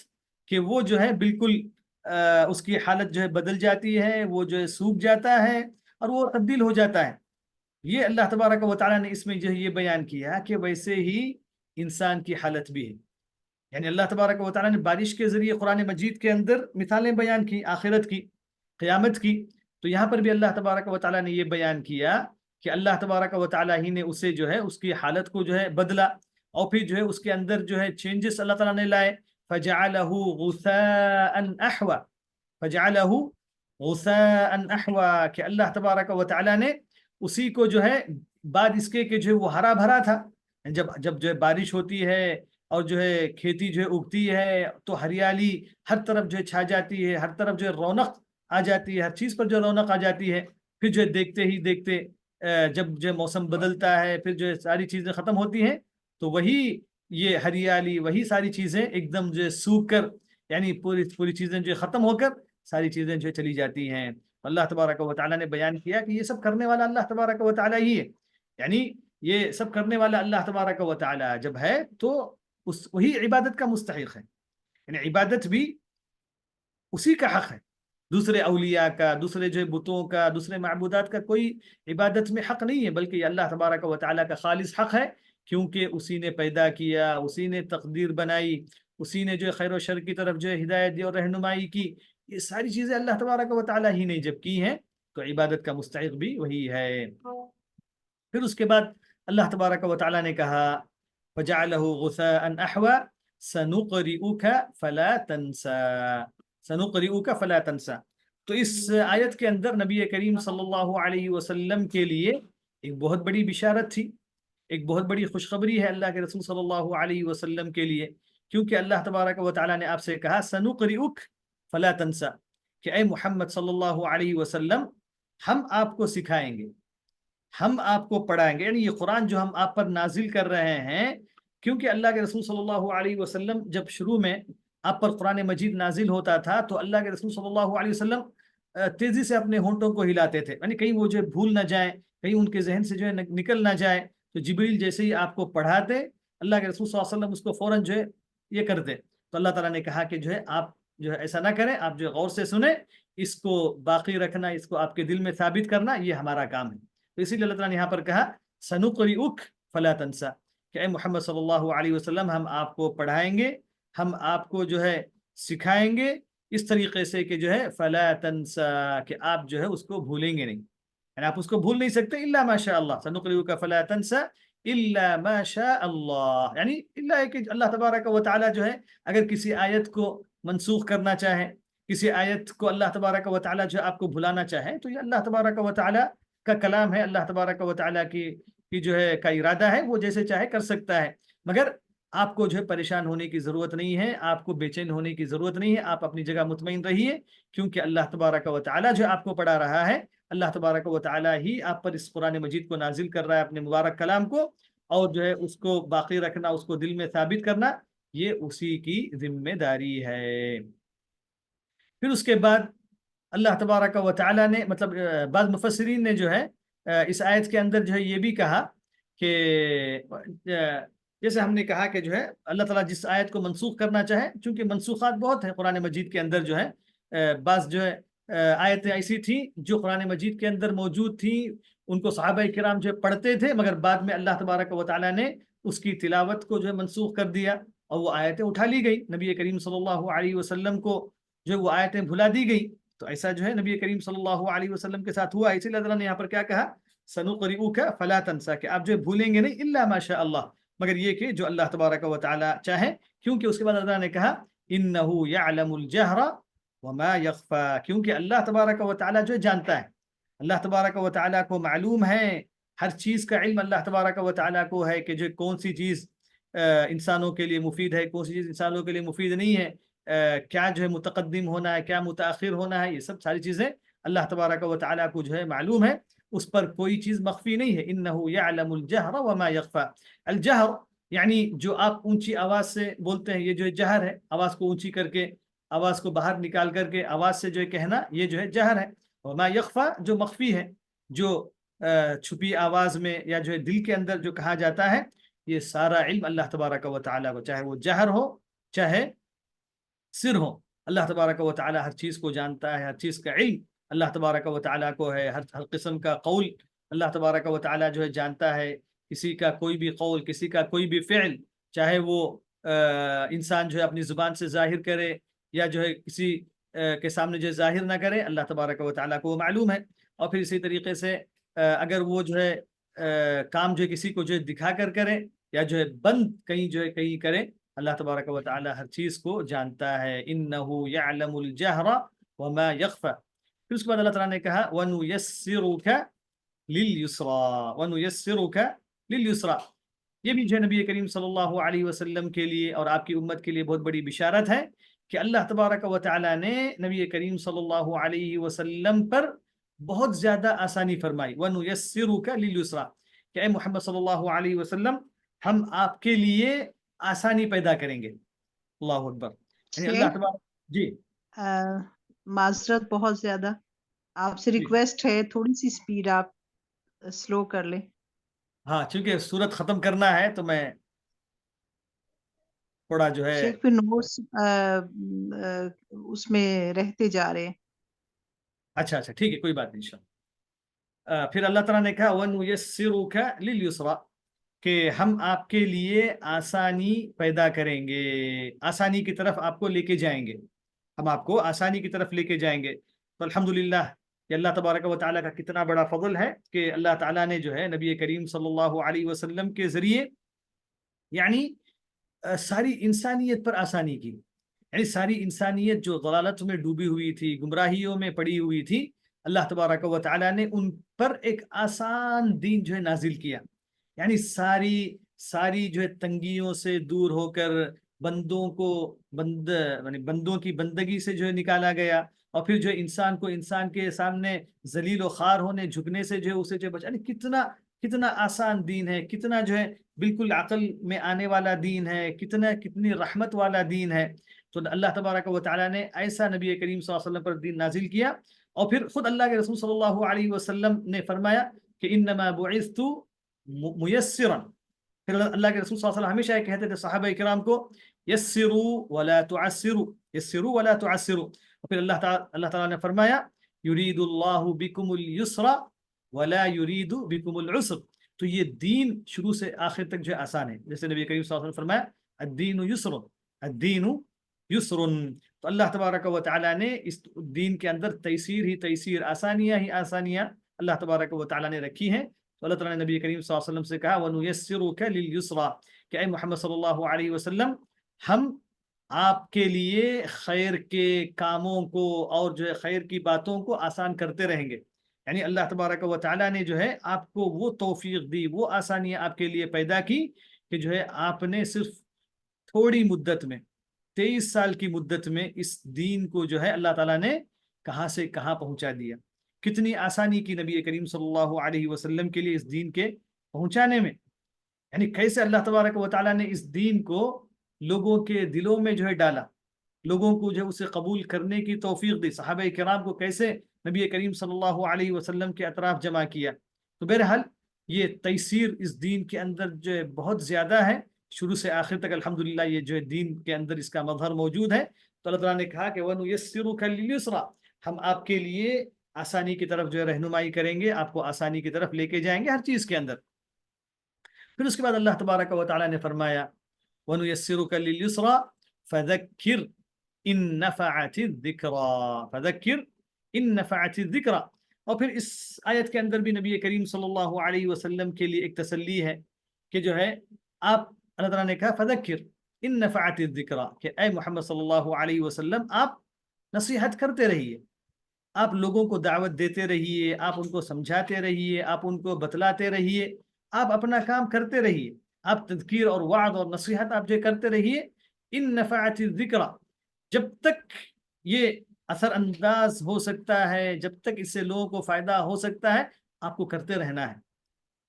کہ وہ جو ہے بالکل اس کی حالت جو ہے بدل جاتی ہے، وہ جو ہے سوکھ جاتا ہے اور وہ تبدیل ہو جاتا ہے. یہ اللہ تبارک و تعالیٰ نے اس میں جو ہے یہ بیان کیا کہ ویسے ہی انسان کی حالت بھی ہے. یعنی اللہ تبارک و تعالیٰ نے بارش کے ذریعے قرآن مجید کے اندر مثالیں بیان کی آخرت کی، قیامت کی. تو یہاں پر بھی اللہ تبارک و تعالیٰ نے یہ بیان کیا کہ اللہ تبارک و تعالیٰ ہی نے اسے جو ہے اس کی حالت کو جو ہے بدلا اور پھر جو ہے اس کے اندر جو ہے چینجز اللہ تعالیٰ نے لائے. فَجَعَلَهُ غُثَاءً أَحْوَى. فَجَعَلَهُ غُثَاءً أَحْوَى کہ اللہ تبارک و تعالیٰ نے اسی کو جو ہے بعد اس کے کہ جو ہے وہ ہرا بھرا تھا. جب جو ہے بارش ہوتی ہے اور جو ہے کھیتی جو ہے اگتی ہے تو ہریالی ہر طرف جو ہے چھا جاتی ہے، ہر طرف جو ہے رونق آ جاتی ہے، ہر چیز پر جو رونق آ جاتی ہے. پھر جو ہے دیکھتے ہی دیکھتے جب جو ہے موسم بدلتا ہے پھر جو ہے ساری چیزیں ختم ہوتی ہیں تو وہی یہ ہریالی وہی ساری چیزیں ایک دم جو ہے سوکھ کر یعنی پوری چیزیں جو ہے ختم ہو کر ساری چیزیں جو ہے چلی جاتی ہیں. اللہ تبارک و تعالیٰ نے بیان کیا کہ یہ سب کرنے والا اللہ تبارک و تعالیٰ ہی ہے. یعنی یہ سب کرنے والا اللہ تبارک و تعالیٰ جب ہے تو وہی عبادت کا مستحق ہے. یعنی عبادت بھی اسی کا حق ہے. دوسرے اولیاء کا، دوسرے جو بتوں کا، دوسرے معبودات کا کوئی عبادت میں حق نہیں ہے، بلکہ یہ اللہ تبارک و تعالیٰ کا خالص حق ہے کیونکہ اسی نے پیدا کیا، اسی نے تقدیر بنائی، اسی نے جو خیر و شر کی طرف جو ہے ہدایت دی اور رہنمائی کی. یہ ساری چیزیں اللہ تبارک و تعالیٰ ہی نے جب کی ہیں تو عبادت کا مستحق بھی وہی ہے. پھر اس کے بعد اللہ تبارک و تعالیٰ نے کہا فَجَعَلَهُ غُثَاءً أَحْوَى سَنُقْرِئُكَ فَلَا تَنْسَى. سَنُقْرِئُكَ فَلَا تَنْسَى. تو اس آیت کے اندر نبی کریم صلی اللہ علیہ وسلم کے لیے ایک بہت بڑی بشارت تھی، ایک بہت بڑی خوشخبری ہے اللہ کے رسول صلی اللہ علیہ وسلم کے لیے، کیونکہ اللہ تبارک و تعالیٰ نے آپ سے کہا سَنُقْرِئُكَ فَلَا تَنْسَى کہ اے محمد صلی اللہ علیہ وسلم ہم آپ کو سکھائیں گے، ہم آپ کو پڑھائیں گے. یعنی یہ قرآن جو ہم آپ پر نازل کر رہے ہیں، کیونکہ اللہ کے رسول صلی اللہ علیہ وسلم جب شروع میں آپ پر قرآن مجید نازل ہوتا تھا تو اللہ کے رسول صلی اللہ علیہ وسلم تیزی سے اپنے ہونٹوں کو ہلاتے تھے، یعنی کہیں وہ جو ہے بھول نہ جائیں، کہیں ان کے ذہن سے جو ہے نکل نہ جائے. تو جبریل جیسے ہی آپ کو پڑھاتے اللہ کے رسول صلی اللہ علیہ وسلم اس کو فوراً جو ہے یہ کرتے. تو اللہ تعالیٰ نے کہا کہ جو ہے آپ جو ہے ایسا نہ کریں، آپ جو غور سے سنیں، اس کو باقی رکھنا، اس کو آپ کے دل میں ثابت کرنا یہ ہمارا کام ہے. تو اسی لیے اللہ تعالیٰ نے یہاں پر کہا سنقرئک فلا تنسى کہ اے محمد صلی اللہ علیہ وسلم ہم آپ کو پڑھائیں گے، ہم آپ کو جو ہے سکھائیں گے اس طریقے سے کہ جو ہے فلا تنسى کہ آپ جو ہے اس کو بھولیں گے نہیں. یعنی آپ اس کو بھول نہیں سکتے الا ما شاء اللہ. سنقرئک فلا تنسى الا ما شاء اللہ. یعنی اللہ کہ اللہ تبارک و تعالیٰ جو ہے اگر کسی آیت کو منسوخ کرنا چاہے، کسی آیت کو اللہ تبارک و تعالیٰ جو آپ کو بھلانا چاہے تو یہ اللہ تبارک و تعالیٰ کا کلام ہے، اللہ تبارک و تعالیٰ کی جو ہے کا ارادہ ہے، وہ جیسے چاہے کر سکتا ہے. مگر آپ کو جو ہے پریشان ہونے کی ضرورت نہیں ہے، آپ کو بے چین ہونے کی ضرورت نہیں ہے، آپ اپنی جگہ مطمئن رہیے کیونکہ اللہ تبارک و تعالیٰ جو آپ کو پڑھا رہا ہے، اللہ تبارک و تعالیٰ ہی آپ پر اس قرآن مجید کو نازل کر رہا ہے اپنے مبارک کلام کو، اور جو ہے اس کو باقی رکھنا، اس کو دل میں ثابت کرنا یہ اسی کی ذمہ داری ہے. پھر اس کے بعد اللہ تبارک و تعالیٰ نے مطلب بعض مفسرین نے جو ہے اس آیت کے اندر جو ہے یہ بھی کہا کہ جیسے ہم نے کہا کہ جو ہے اللہ تعالیٰ جس آیت کو منسوخ کرنا چاہے، چونکہ منسوخات بہت ہیں قرآن مجید کے اندر جو ہے بعض جو ہے آیتیں ایسی تھیں جو قرآن مجید کے اندر موجود تھیں، ان کو صحابہ کرام جو ہے پڑھتے تھے، مگر بعد میں اللہ تبارک و تعالیٰ نے اس کی تلاوت کو جو ہے منسوخ کر دیا اور وہ آیتیں اٹھا لی گئی، نبی کریم صلی اللہ علیہ وسلم کو جو وہ آیتیں بھلا دی گئی. تو ایسا جو ہے نبی کریم صلی اللہ علیہ وسلم کے ساتھ ہوا. اسی لیے اللہ نے یہاں پر کیا کہا سنقرئک فلا تنسى کہ آپ جو بھولیں گے نہیں الا ما شاء اللہ، مگر یہ کہ جو اللہ تبارک و تعالی چاہے. کیونکہ اس کے بعد اللہ نے کہا انه يعلم الجهر وما یخفا، کیونکہ اللہ تبارک و تعالیٰ جو جانتا ہے، اللہ تبارک و تعالیٰ کو معلوم ہے، ہر چیز کا علم اللہ تبارک و تعالیٰ کو ہے کہ جو کون سی چیز انسانوں کے لیے مفید ہے، کون سی چیز انسانوں کے لیے مفید نہیں ہے، کیا جو ہے متقدم ہونا ہے، کیا متاخر ہونا ہے، یہ سب ساری چیزیں اللہ تبارک و تعالیٰ کو جو ہے معلوم ہے، اس پر کوئی چیز مخفی نہیں ہے. انہ یعلم الجہر وما یخفا. الجہر یعنی جو آپ اونچی آواز سے بولتے ہیں، یہ جو ہے جہر ہے، آواز کو اونچی کر کے، آواز کو باہر نکال کر کے آواز سے جو ہے کہنا، یہ جو ہے جہر ہے. وما یخفا جو مخفی ہے، جو چھپی آواز میں یا جو ہے دل کے اندر جو کہا جاتا ہے، یہ سارا علم اللہ تبارک و تعالیٰ کو، چاہے وہ جہر ہو چاہے سر ہو، اللہ تبارک و تعالیٰ ہر چیز کو جانتا ہے، ہر چیز کا علم اللہ تبارک و تعالیٰ کو ہے، ہر قسم کا قول اللہ تبارک و تعالیٰ جو ہے جانتا ہے. کسی کا کوئی بھی قول، کسی کا کوئی بھی فعل، چاہے وہ انسان جو ہے اپنی زبان سے ظاہر کرے یا جو ہے کسی کے سامنے جو ہے ظاہر نہ کرے، اللہ تبارک و تعالیٰ کو وہ معلوم ہے. اور پھر اسی طریقے سے اگر وہ جو ہے کام جو ہے کسی کو جو ہے دکھا کر کرے یا جو ہے بند کہیں جو ہے کہیں کرے، اللہ تبارک و تعالی ہر چیز کو جانتا ہے. انہ یعلم الجہر وما یخفا. پھر اس کے بعد اللہ تعالیٰ نے کہا وَنُيَسِّرُكَ لِلْيُسْرَى، وَنُيَسِّرُكَ لِلْيُسْرَى. یہ بھی جو ہے نبی کریم صلی اللہ علیہ وسلم کے لیے اور آپ کی امت کے لیے بہت بڑی بشارت ہے کہ اللہ تبارک و تعالیٰ نے نبی کریم صلی اللہ علیہ وسلم پر بہت زیادہ آسانی فرمائی. وَنُيَسِّرُكَ لِلْيُسْرَى، کہ اے محمد صلی اللہ علیہ وسلم، ہم آپ کے لیے آسانی پیدا کریں گے. اللہ اکبر. یعنی اللہ شیخ تبارک. جی معذرت بہت زیادہ، آپ سے جی ریکویسٹ ہے تھوڑی سی سپیڈ آپ سلو کر لیں. ہاں، چونکہ سورت ختم کرنا ہے تو میں تھوڑا جو ہے. شیخ پھر نوٹس اس میں رہتے جا رہے ہیں. اچھا ٹھیک ہے، کوئی بات نہیں انشاءاللہ. پھر اللہ تعالیٰ نے کہا وَنُيَسِّرُكَ لِلْيُسْرَى، کہ ہم آپ کے لیے آسانی پیدا کریں گے، آسانی کی طرف آپ کو لے کے جائیں گے، ہم آپ کو آسانی کی طرف لے کے جائیں گے. تو الحمدللہ کہ اللہ تبارک و تعالیٰ کا کتنا بڑا فضل ہے کہ اللہ تعالیٰ نے جو ہے نبی کریم صلی اللہ علیہ وسلم کے ذریعے یعنی ساری انسانیت پر آسانی کی. یعنی ساری انسانیت جو ضلالت میں ڈوبی ہوئی تھی، گمراہیوں میں پڑی ہوئی تھی، اللہ تبارک و تعالیٰ نے ان پر ایک آسان دین جو ہے نازل کیا. یعنی ساری جو ہے تنگیوں سے دور ہو کر بندوں کو یعنی بندوں کی بندگی سے جو ہے نکالا گیا، اور پھر جو ہے انسان کو انسان کے سامنے ذلیل و خوار ہونے جھکنے سے جو ہے اسے جو بچا. کتنا آسان دین ہے، کتنا جو ہے بالکل عقل میں آنے والا دین ہے، کتنی رحمت والا دین ہے. تو اللہ تبارک و تعالیٰ نے ایسا نبی کریم صلی اللہ علیہ وسلم پر دین نازل کیا. اور پھر خود اللہ کے رسول صلی اللہ علیہ وسلم نے فرمایا کہ انما بعثت میسرا. پھر اللہ کے رسول صلی اللہ علیہ وسلم ہمیشہ یہ کہتے تھے صحابہ کرام کو یسروا ولا تعسروا، یسروا ولا تعسروا. اور پھر اللہ تعالیٰ نے فرمایا یرید اللہ بکم اليسر ولا یرید بکم العسر. تو یہ دین شروع سے آخر تک جو ہے آسان ہے، جیسے نبی کریم صلی اللہ علیہ وسلم فرمایا الدین یسر، الدین یسر. تو اللہ تبارک و تعالیٰ نے اس دین کے اندر تیسیر ہی تیسیر، آسانیاں ہی آسانیاں اللہ تبارک و تعالیٰ نے رکھی ہیں. تو اللہ تعالیٰ نے نبی کریم صلی اللہ علیہ وسلم سے کہا وَنُيَسِّرُكَ لِلْيُسْرَى، کہ اے محمد صلی اللہ علیہ وسلم، ہم آپ کے لیے خیر کے کاموں کو اور جو ہے خیر کی باتوں کو آسان کرتے رہیں گے. یعنی اللہ تبارک و تعالیٰ نے جو ہے آپ کو وہ توفیق دی، وہ آسانیاں آپ کے لیے پیدا کی کہ جو ہے آپ نے صرف تھوڑی مدت میں، 23 سال کی مدت میں اس دین کو جو ہے اللہ تعالیٰ نے کہاں سے کہاں پہنچا دیا. کتنی آسانی کی نبی کریم صلی اللہ علیہ وسلم کے لیے اس دین کے پہنچانے میں. یعنی کیسے اللہ تبارک و تعالیٰ نے اس دین کو لوگوں کے دلوں میں جو ہے ڈالا، لوگوں کو جو ہے اسے قبول کرنے کی توفیق دی، صحابہ کرام کو کیسے نبی کریم صلی اللہ علیہ وسلم کے اطراف جمع کیا. تو بہرحال یہ تیسیر اس دین کے اندر جو ہے بہت زیادہ ہے، شروع سے آخر تک الحمدللہ یہ جو ہے دین کے اندر اس کا مظہر موجود ہے. تو اللہ تعالیٰ نے کہا کہ وَنُيَسِّرُكَ لِلْيُسْرَى، ہم آپ کے لیے آسانی کی طرف جو ہے رہنمائی کریں گے، آپ کو آسانی کی طرف لے کے جائیں گے ہر چیز کے اندر. پھر اس کے بعد اللہ تبارک و تعالیٰ نے فرمایا وَنُيَسِّرُكَ لِلْيُسْرَى فَذَكِّرْ إِن نَفَعَتِ الذِّكْرَى، فَذَكِّرْ إِن نَفَعَتِ الذِّكْرَى. اور پھر اس آیت کے اندر بھی نبی کریم صلی اللہ علیہ وسلم کے لیے ایک تسلی ہے کہ جو ہے آپ، اللہ تعالیٰ نے کہا فَذَكِّرْ إِن نَفَعَتِ الذِّكْرَى، کہ اے محمد صلی اللہ علیہ وسلم آپ نصیحت کرتے رہیے، آپ لوگوں کو دعوت دیتے رہیے، آپ ان کو سمجھاتے رہیے، آپ ان کو بتلاتے رہیے، آپ اپنا کام کرتے رہیے، آپ تذکیر اور وعظ اور نصیحت آپ جو کرتے رہیے. ان نفعت الذکر، جب تک یہ اثر انداز ہو سکتا ہے، جب تک اس سے لوگوں کو فائدہ ہو سکتا ہے، آپ کو کرتے رہنا ہے.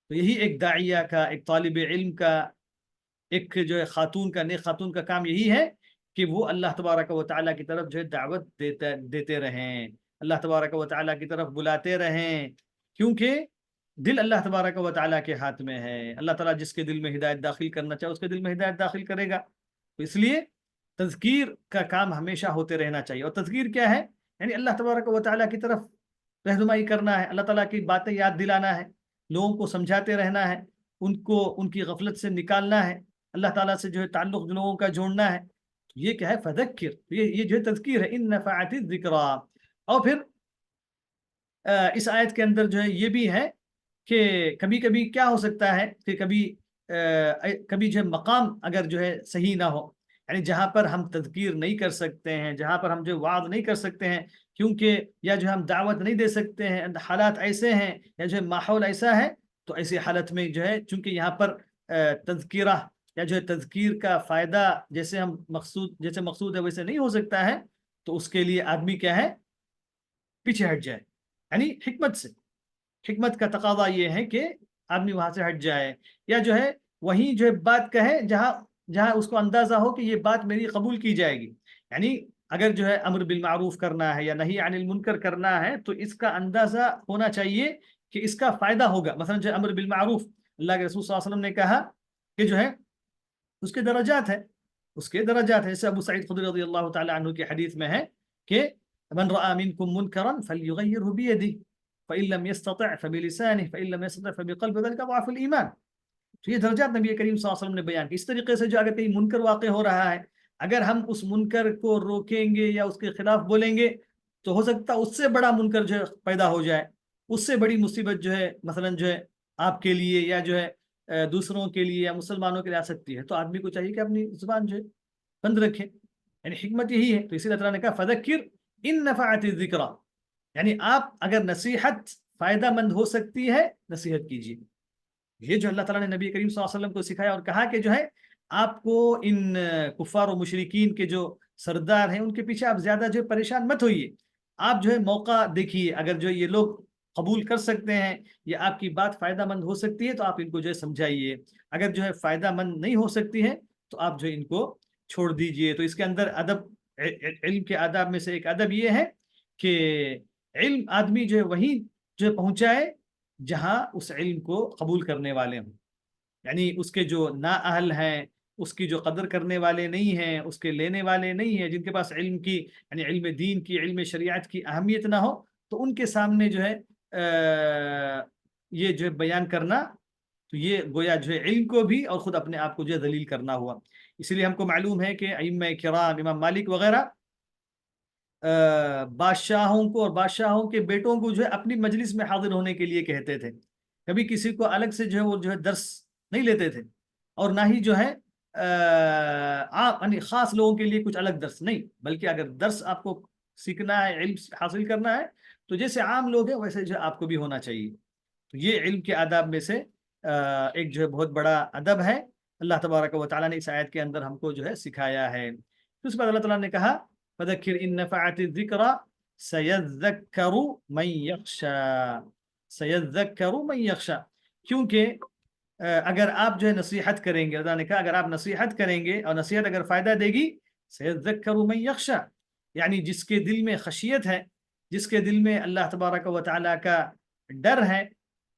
تو یہی ایک داعیہ کا، ایک طالب علم کا، ایک جو ہے خاتون کا، نیک خاتون کا کام یہی ہے کہ وہ اللہ تبارک و تعالیٰ کی طرف جو ہے دعوت دیتے رہیں، اللہ تبارک و تعالیٰ کی طرف بلاتے رہیں، کیونکہ دل اللہ تبارک و تعالیٰ کے ہاتھ میں ہے. اللہ تعالیٰ جس کے دل میں ہدایت داخل کرنا چاہے اس کے دل میں ہدایت داخل کرے گا. تو اس لیے تذکیر کا کام ہمیشہ ہوتے رہنا چاہیے. اور تذکیر کیا ہے؟ یعنی اللہ تبارک و تعالیٰ کی طرف رہنمائی کرنا ہے، اللہ تعالیٰ کی باتیں یاد دلانا ہے، لوگوں کو سمجھاتے رہنا ہے، ان کو ان کی غفلت سے نکالنا ہے، اللہ تعالیٰ سے جو ہے تعلق لوگوں کا جوڑنا ہے. یہ کیا ہے؟ فذکر، یہ جو ہے تذکیر ہے. ان نفعت الذکریٰ. اور پھر اس آیت کے اندر جو ہے یہ بھی ہے کہ کبھی کبھی کیا ہو سکتا ہے کہ کبھی جو ہے مقام اگر جو ہے صحیح نہ ہو، یعنی جہاں پر ہم تذکیر نہیں کر سکتے ہیں، جہاں پر ہم جو وعظ نہیں کر سکتے ہیں، کیونکہ یا جو ہم دعوت نہیں دے سکتے ہیں، حالات ایسے ہیں یا جو ہے ماحول ایسا ہے، تو ایسی حالت میں جو ہے چونکہ یہاں پر تذکرہ یا جو ہے تذکیر کا فائدہ جیسے مقصود ہے ویسے نہیں ہو سکتا ہے، تو اس کے لیے آدمی کیا ہے؟ پیچھے ہٹ جائے. یعنی حکمت کا تقاضا یہ ہے کہ آدمی وہاں سے ہٹ جائے، یا جو ہے وہیں جو ہے بات کہے جہاں اس کو اندازہ ہو کہ یہ بات میری قبول کی جائے گی. یعنی اگر جو ہے امر بالمعروف کرنا ہے یا نہی عن المنکر کرنا ہے، تو اس کا اندازہ ہونا چاہیے کہ اس کا فائدہ ہوگا. مثلا جو امر بالمعروف، اللہ کے رسول صلی اللہ علیہ وسلم نے کہا کہ جو ہے اس کے درجات ہیں، جیسے ابو سعید خدری رضی اللہ تعالی عنہ کی حدیث میں ہے کہ من رأى منكم منكرا فليغيره بيده فإن لم يستطع فبلسانه فإن لم يستطع فبقلبه ذلك ضعف الإيمان. تو یہ درجات نبی کریم صلی اللہ علیہ وسلم نے بیان کی. اس طریقے سے جو اگر کہیں منکر واقع ہو رہا ہے، اگر ہم اس منکر کو روکیں گے یا اس کے خلاف بولیں گے، تو ہو سکتا ہے اس سے بڑا منکر جو ہے پیدا ہو جائے، اس سے بڑی مصیبت جو ہے مثلا جو ہے آپ کے لیے یا جو ہے دوسروں کے لیے یا مسلمانوں کے لیے آ سکتی ہے. تو آدمی کو چاہیے کہ اپنی زبان جو ہے بند رکھے. یعنی حکمت یہی ہے. تو اسی اللہ تعالیٰ نے کہا فذکر ان نفعت الذکریٰ، یعنی آپ اگر نصیحت فائدہ مند ہو سکتی ہے، نصیحت کیجیے. یہ جو اللہ تعالیٰ نے نبی کریم صلی اللہ علیہ وسلم کو سکھایا اور کہا کہ جو ہے آپ کو ان کفار و مشرکین کے جو سردار ہیں ان کے پیچھے آپ زیادہ جو ہے پریشان مت ہوئیے. آپ جو ہے موقع دیکھیے، اگر جو یہ لوگ قبول کر سکتے ہیں یا آپ کی بات فائدہ مند ہو سکتی ہے تو آپ ان کو جو ہے سمجھائیے. اگر جو ہے فائدہ مند نہیں ہو سکتی ہے تو آپ جو ان کو چھوڑ دیجئے. تو اس کے اندر علم کے آداب میں سے ایک ادب یہ ہے کہ علم آدمی جو ہے وہیں جو ہے پہنچائے جہاں اس علم کو قبول کرنے والے ہوں. یعنی اس کے جو نااہل ہیں، اس کی جو قدر کرنے والے نہیں ہیں، اس کے لینے والے نہیں ہیں، جن کے پاس علم کی یعنی علم دین کی، علم شریعت کی اہمیت نہ ہو، تو ان کے سامنے جو ہے یہ جو ہے بیان کرنا، تو یہ گویا جو ہے علم کو بھی اور خود اپنے آپ کو جو ہے ذلیل کرنا ہوا. اس لیے ہم کو معلوم ہے کہ ائمہ کرام، امام مالک وغیرہ بادشاہوں کو اور بادشاہوں کے بیٹوں کو جو ہے اپنی مجلس میں حاضر ہونے کے لیے کہتے تھے. کبھی کسی کو الگ سے جو ہے وہ جو ہے درس نہیں لیتے تھے، اور نہ ہی جو ہے یعنی خاص لوگوں کے لیے کچھ الگ درس نہیں، بلکہ اگر درس آپ کو سیکھنا ہے، علم حاصل کرنا ہے، تو جیسے عام لوگ ہیں ویسے جو ہے آپ کو بھی ہونا چاہیے. تو یہ علم کے آداب میں سے ایک جو ہے بہت بڑا ادب ہے، اللہ تبارک و تعالیٰ نے اس آیت کے اندر ہم کو جو ہے سکھایا ہے. تو اس بعد اللہ تعالیٰ نے کہا فذکر ان نفعت الذکریٰ سیذکر من یخشی، سیذکر من یخشی، کیونکہ اگر آپ جو ہے نصیحت کریں گے، اللہ نے کہا اگر آپ نصیحت کریں گے اور نصیحت اگر فائدہ دے گی، سیذکر من یخشی، یعنی جس کے دل میں خشیت ہے، جس کے دل میں اللہ تبارک و تعالیٰ کا ڈر ہے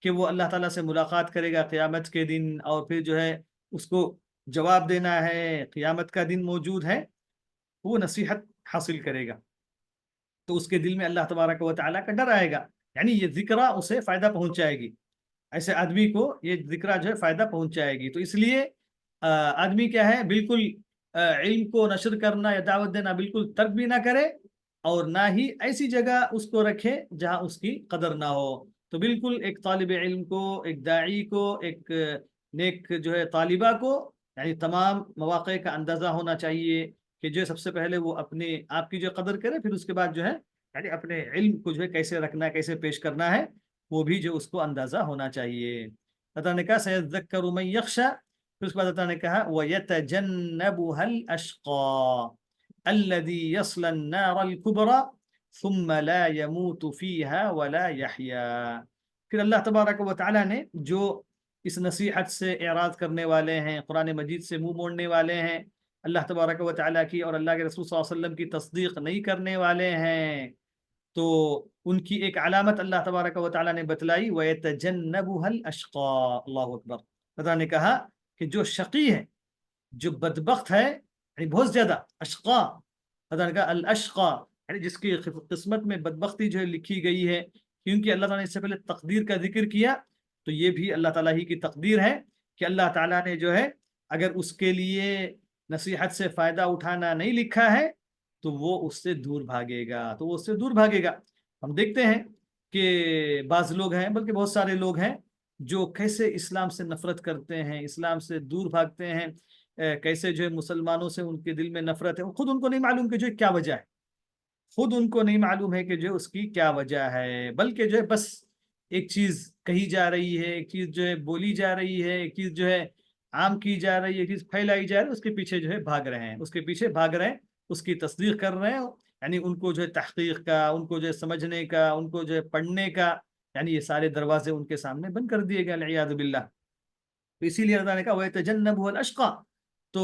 کہ وہ اللہ تعالیٰ سے ملاقات کرے گا قیامت کے دن، اور پھر جو ہے اس کو جواب دینا ہے، قیامت کا دن موجود ہے، وہ نصیحت حاصل کرے گا تو اس کے دل میں اللہ تبارک و تعالیٰ کا ڈر آئے گا. یعنی یہ ذکرہ اسے فائدہ پہنچائے گی، ایسے آدمی کو یہ ذکرہ جو ہے فائدہ پہنچائے گی. تو اس لیے آدمی کیا ہے، بالکل علم کو نشر کرنا یا دعوت دینا بالکل ترک بھی نہ کرے، اور نہ ہی ایسی جگہ اس کو رکھے جہاں اس کی قدر نہ ہو. تو بالکل ایک طالب علم کو، ایک داعی کو، ایک نیک جو ہے طالبہ کو، یعنی تمام مواقع کا اندازہ ہونا چاہیے، کہ جو ہے سب سے پہلے وہ اپنے آپ کی جو قدر کرے، پھر اس کے بعد جو ہے یعنی اپنے علم کو جو ہے کیسے رکھنا ہے، کیسے پیش کرنا ہے، وہ بھی جو اس کو اندازہ ہونا چاہیے۔ اللہ نے کہا سَيَذَّكَّرُ مَن يَخْشَىٰ، پھر اس کے بعد اللہ نے کہا وَيَتَجَنَّبُهَا الْأَشْقَىٰ الَّذِي يَصْلَى النَّارَ الْكُبْرَىٰ ثُمَّ لَا يَمُوتُ فِيهَا وَلَا يَحْيَىٰ۔ پھر اللہ تبارک و تعالیٰ نے جو اس نصیحت سے اعراض کرنے والے ہیں، قرآن مجید سے منہ موڑنے والے ہیں، اللہ تبارک و تعالیٰ کی اور اللہ کے رسول صلی اللہ علیہ وسلم کی تصدیق نہیں کرنے والے ہیں، تو ان کی ایک علامت اللہ تبارک و تعالیٰ نے بتلائی وَيَتَجَنَّبُهَا الْأَشْقَىٰ۔ اللہ اکبر۔ اللہ نے کہا کہ جو شقی ہے، جو بدبخت ہے، یعنی بہت زیادہ اشقا، اللہ نے کہا الاشقا، یعنی جس کی قسمت میں بدبختی جو ہے لکھی گئی ہے، کیونکہ اللہ تعالیٰ نے اس سے پہلے تقدیر کا ذکر کیا، تو یہ بھی اللہ تعالیٰ ہی کی تقدیر ہے کہ اللہ تعالیٰ نے جو ہے اگر اس کے لیے نصیحت سے فائدہ اٹھانا نہیں لکھا ہے تو وہ اس سے دور بھاگے گا، تو وہ اس سے دور بھاگے گا۔ ہم دیکھتے ہیں کہ بعض لوگ ہیں، بلکہ بہت سارے لوگ ہیں جو کیسے اسلام سے نفرت کرتے ہیں، اسلام سے دور بھاگتے ہیں، کیسے جو ہے مسلمانوں سے ان کے دل میں نفرت ہے، خود ان کو نہیں معلوم کہ جو ہے کیا وجہ ہے، خود ان کو نہیں معلوم ہے کہ جو اس کی کیا وجہ ہے، بلکہ جو ہے بس ایک چیز کہی جا رہی ہے، ایک چیز جو ہے بولی جا رہی ہے، ایک چیز جو ہے عام کی جا رہی ہے، ایک چیز پھیلائی جا رہی ہے، اس کے پیچھے جو ہے بھاگ رہے ہیں، اس کے پیچھے بھاگ رہے ہیں، اس کی تصدیق کر رہے ہیں، یعنی ان کو جو ہے تحقیق کا، ان کو جو ہے سمجھنے کا، ان کو جو ہے پڑھنے کا، یعنی یہ سارے دروازے ان کے سامنے بند کر دیے گئے، العیاذ باللہ۔ تو اسی لیے اللہ نے کہا وَيَتَجَنَّبُهَا الْأَشْقَىٰ، تو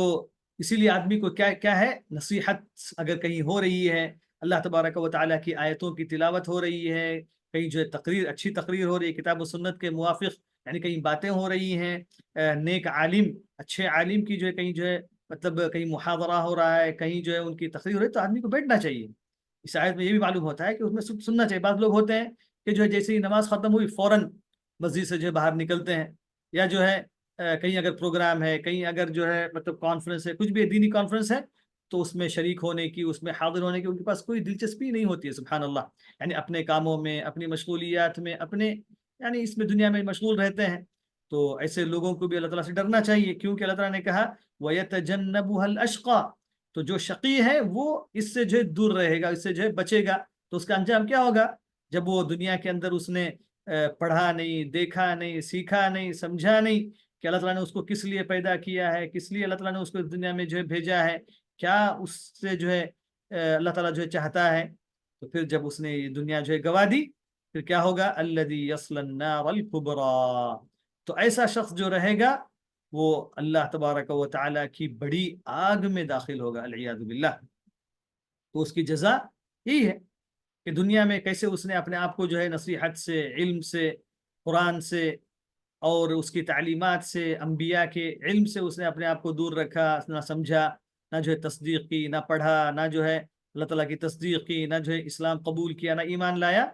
اسی لیے آدمی کو کیا ہے، نصیحت اگر کہیں ہو رہی ہے، اللہ تبارک و تعالیٰ کی آیتوں کی تلاوت ہو رہی ہے، کہیں جو ہے تقریر، اچھی تقریر ہو رہی ہے کتاب و سنت کے موافق، یعنی کہیں باتیں ہو رہی ہیں، نیک عالم، اچھے عالم کی جو ہے کہیں جو ہے مطلب کہیں محاورہ ہو رہا ہے، کہیں جو ہے ان کی تقریر ہو رہی ہے، تو آدمی کو بیٹھنا چاہیے۔ اس آیت میں یہ بھی معلوم ہوتا ہے کہ اس میں سننا چاہیے۔ بعض لوگ ہوتے ہیں کہ جو ہے جیسے ہی نماز ختم ہوئی فوراً مسجد سے جو ہے باہر نکلتے ہیں، یا جو ہے کہیں اگر پروگرام ہے، کہیں اگر جو ہے مطلب کانفرنس ہے، کچھ بھی دینی کانفرنس ہے، تو اس میں شریک ہونے کی، اس میں حاضر ہونے کی ان کے پاس کوئی دلچسپی نہیں ہوتی ہے، سبحان اللہ، یعنی اپنے کاموں میں، اپنی مشغولیات میں، اپنے یعنی اس میں دنیا میں مشغول رہتے ہیں۔ تو ایسے لوگوں کو بھی اللہ تعالیٰ سے ڈرنا چاہیے، کیونکہ اللہ تعالیٰ نے کہا وَيَتَجَنَّبُهَا الْأَشْقَىٰ، تو جو شقی ہے وہ اس سے جو ہے دور رہے گا، اس سے جو ہے بچے گا، تو اس کا انجام کیا ہوگا؟ جب وہ دنیا کے اندر اس نے پڑھا نہیں، دیکھا نہیں، سیکھا نہیں، سمجھا نہیں کہ اللہ تعالیٰ نے اس کو کس لیے پیدا کیا ہے، کس لیے اللہ تعالیٰ نے اس کو دنیا میں جو ہے بھیجا ہے، کیا اس سے جو ہے اللہ تعالیٰ جو ہے چاہتا ہے، تو پھر جب اس نے یہ دنیا جو ہے گوا دی، پھر کیا ہوگا؟ الذی یصلی النار الکبریٰ، تو ایسا شخص جو رہے گا وہ اللہ تبارک و تعالیٰ کی بڑی آگ میں داخل ہوگا، العیاذ باللہ۔ تو اس کی جزا یہی ہے کہ دنیا میں کیسے اس نے اپنے آپ کو جو ہے نصیحت سے، علم سے، قرآن سے اور اس کی تعلیمات سے، انبیاء کے علم سے اس نے اپنے آپ کو دور رکھا، نہ سمجھا، نہ جو ہے تصدیق کی، نہ پڑھا، نہ جو ہے اللہ تعالیٰ کی تصدیق کی، نہ جو ہے اسلام قبول کیا، نہ ایمان لایا،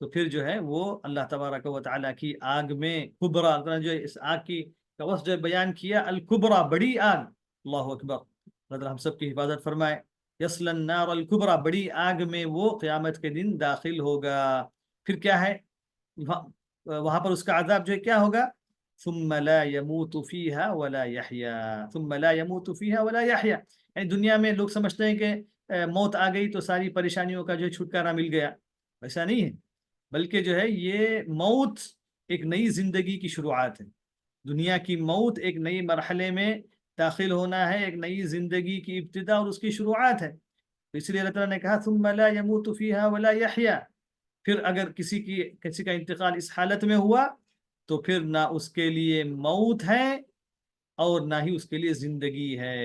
تو پھر جو ہے وہ اللہ تبارک و تعالیٰ کی آگ میں کبرا، جو ہے اس آگ کی کا وصف جو ہے بیان کیا، الکبرا، بڑی آگ، اللہ اکبر، اللہ تعالیٰ ہم سب کی حفاظت فرمائے، یصلی النار الکبرا، بڑی آگ میں وہ قیامت کے دن داخل ہوگا۔ پھر کیا ہے وہاں پر اس کا عذاب جو ہے کیا ہوگا؟ ثم لا يموت فيها ولا يحيا، ثم لا يموت فيها ولا يحيا، یعنی دنیا میں لوگ سمجھتے ہیں کہ موت آ گئی تو ساری پریشانیوں کا جو ہے چھٹکارا مل گیا، ایسا نہیں ہے، بلکہ جو ہے یہ موت ایک نئی زندگی کی شروعات ہے، دنیا کی موت ایک نئی مرحلے میں داخل ہونا ہے، ایک نئی زندگی کی ابتدا اور اس کی شروعات ہے، تو اس لیے اللہ تعالیٰ نے کہا ثم لا يموت فيها ولا يحيا، پھر اگر کسی کا انتقال اس حالت میں ہوا تو پھر نہ اس کے لیے موت ہے اور نہ ہی اس کے لیے زندگی ہے،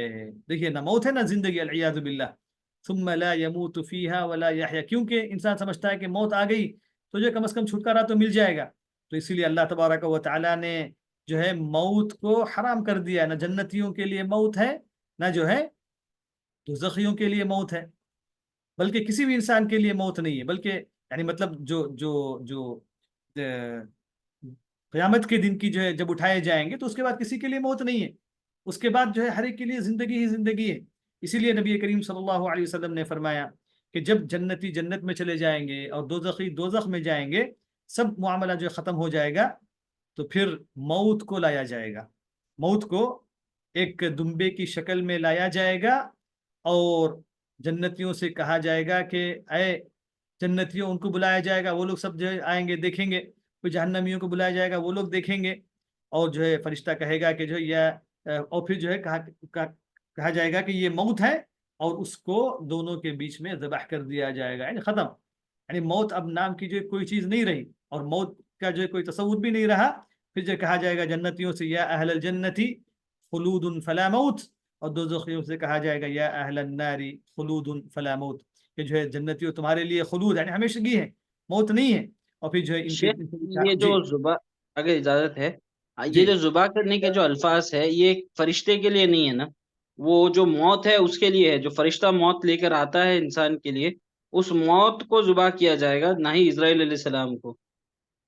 دیکھیے نہ موت ہے نہ زندگی، العیاذ باللہ، ثم لا يموت فيها ولا يحيا، کیونکہ انسان سمجھتا ہے کہ موت آ گئی تو جو کم از کم چھٹکارا تو مل جائے گا، تو اسی لیے اللہ تبارک و تعالیٰ نے جو ہے موت کو حرام کر دیا، نہ جنتیوں کے لیے موت ہے، نہ جو ہے دوزخیوں کے لیے موت ہے، بلکہ کسی بھی انسان کے لیے موت نہیں ہے، بلکہ یعنی مطلب جو قیامت کے دن کی جو ہے جب اٹھائے جائیں گے تو اس کے بعد کسی کے لیے موت نہیں ہے، اس کے بعد جو ہے ہر ایک کے لیے زندگی ہی زندگی ہے۔ اسی لیے نبی کریم صلی اللہ علیہ وسلم نے فرمایا کہ جب جنتی جنت میں چلے جائیں گے اور دوزخی دوزخ میں جائیں گے، سب معاملہ جو ختم ہو جائے گا، تو پھر موت کو لایا جائے گا، موت کو ایک دمبے کی شکل میں لایا جائے گا، اور جنتیوں سے کہا جائے گا کہ اے جنتیوں، ان کو بلایا جائے گا، وہ لوگ سب جو ہے آئیں گے دیکھیں گے. پھر جہنمیوں کو بلایا جائے گا، وہ لوگ دیکھیں گے. اور جو ہے فرشتہ کہے گا کہ جو اور پھر جو ہے کہا جائے گا کہ یہ موت ہے، اور اس کو دونوں کے بیچ میں ذبح کر دیا جائے گا، یعنی ختم. یعنی موت اب نام کی جو کوئی چیز نہیں رہی، اور موت کا جو کوئی تصور بھی نہیں رہا. پھر جو کہا جائے گا جنتیوں سے یا اہل الجنتی خلود فلا موت، اور دوزخیوں سے کہا جائے گا یا اہل النار خلود فلا موت، کہ جو ہے جنتیوں تمہارے لیے خلود یعنی ہمیشگی ہے، موت نہیں ہے. اور پھر جو ہے ان کے شیخ یہ جو جی ذبح، اگر اجازت ہے، جی یہ جو ذبح کرنے کے جو الفاظ ہے یہ فرشتے کے لیے نہیں ہے نا؟ وہ جو موت ہے اس کے لیے ہے، جو فرشتہ موت لے کر آتا ہے انسان کے لیے، اس موت کو ذبح کیا جائے گا، نہ ہی اسرائیل علیہ السلام کو.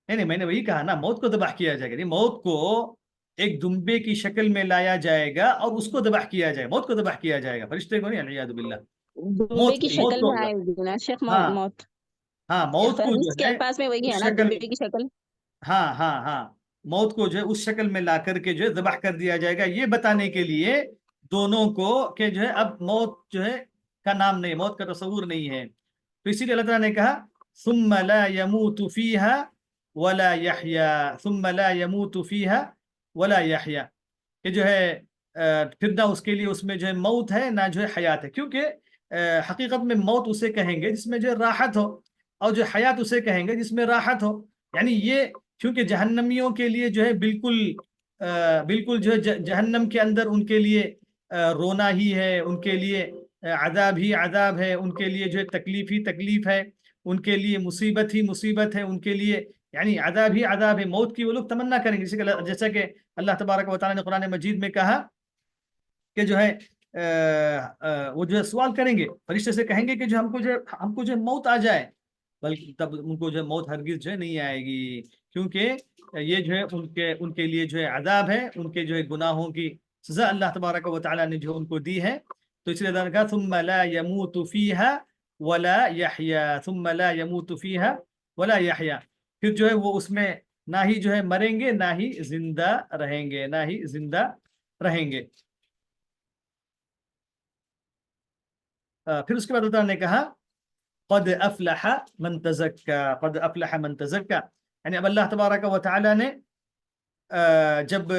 نہیں، میں نے وہی کہا نا، موت کو ذبح کیا جائے گا. نہیں، موت کو ایک دمبے کی شکل میں لایا جائے گا اور اس کو ذبح کیا جائے گا، موت کو ذبح کیا جائے گا، فرشتے کو نہیں، العیاذ باللہ. دمبے موت کی موت شکل کو، میں آئے گی نا شیخ ہاں موت. ہاں، موت کو جو حدیث کے ہے الفاظ میں وہی ہے اس نا، شکل، دمبے کی شکل. ہاں موت کو جو ہے اس شکل میں لا کر کے جو ہے ذبح کر دیا جائے گا، یہ بتانے کے لیے دونوں کو کہ جو ہے اب موت جو ہے کا نام نہیں، موت کا تصور نہیں ہے. تو اسی لیے اللہ تعالیٰ نے کہا ثم لا يموت فيها ولا يحيا، ثم لا يموت فيها ولا يحيا، کہ جو ہے پھر نہ اس کے لیے اس میں جو ہے موت ہے نہ جو ہے حیات ہے. کیونکہ حقیقت میں موت اسے کہیں گے جس میں جو ہے راحت ہو، اور جو حیات اسے کہیں گے جس میں راحت ہو. یعنی یہ کیونکہ جہنمیوں کے لیے جو ہے بالکل جو ہے جہنم کے اندر ان کے لیے رونا ہی ہے، ان کے لیے عذاب ہی عذاب ہے، ان کے لیے جو ہے تکلیف ہی تکلیف ہے، ان کے لیے مصیبت ہی مصیبت ہے، ان کے لیے یعنی عذاب ہی عذاب ہے. موت کی وہ لوگ تمنا کریں گے، جیسا کہ اللہ تبارک و تعالیٰ نے قرآن مجید میں کہا کہ جو ہے وہ جو ہے سوال کریں گے، فرشتے سے کہیں گے کہ جو ہم کو جو ہے موت آ جائے، بلکہ تب ان کو جو ہے موت ہرگز جو ہے نہیں آئے گی، کیونکہ یہ جو ہے ان کے لیے جو ہے عذاب ہے، ان کے جو ہے گناہوں کی سزا اللہ تبارک و تعالیٰ نے جو ان کو دی ہے. تو اس لیے اللہ نے کہا ثم لا يموت فيها ولا يحيا، ثم لا يموت فيها ولا يحيا، پھر جو ہے وہ اس میں نہ ہی جو ہے مریں گے نہ ہی زندہ رہیں گے، نہ ہی زندہ رہیں گے. پھر اس کے بعد اللہ نے کہا قد افلح من تزکا، قد افلح من تزکا، یعنی اب اللہ تبارک و تعالی نے جب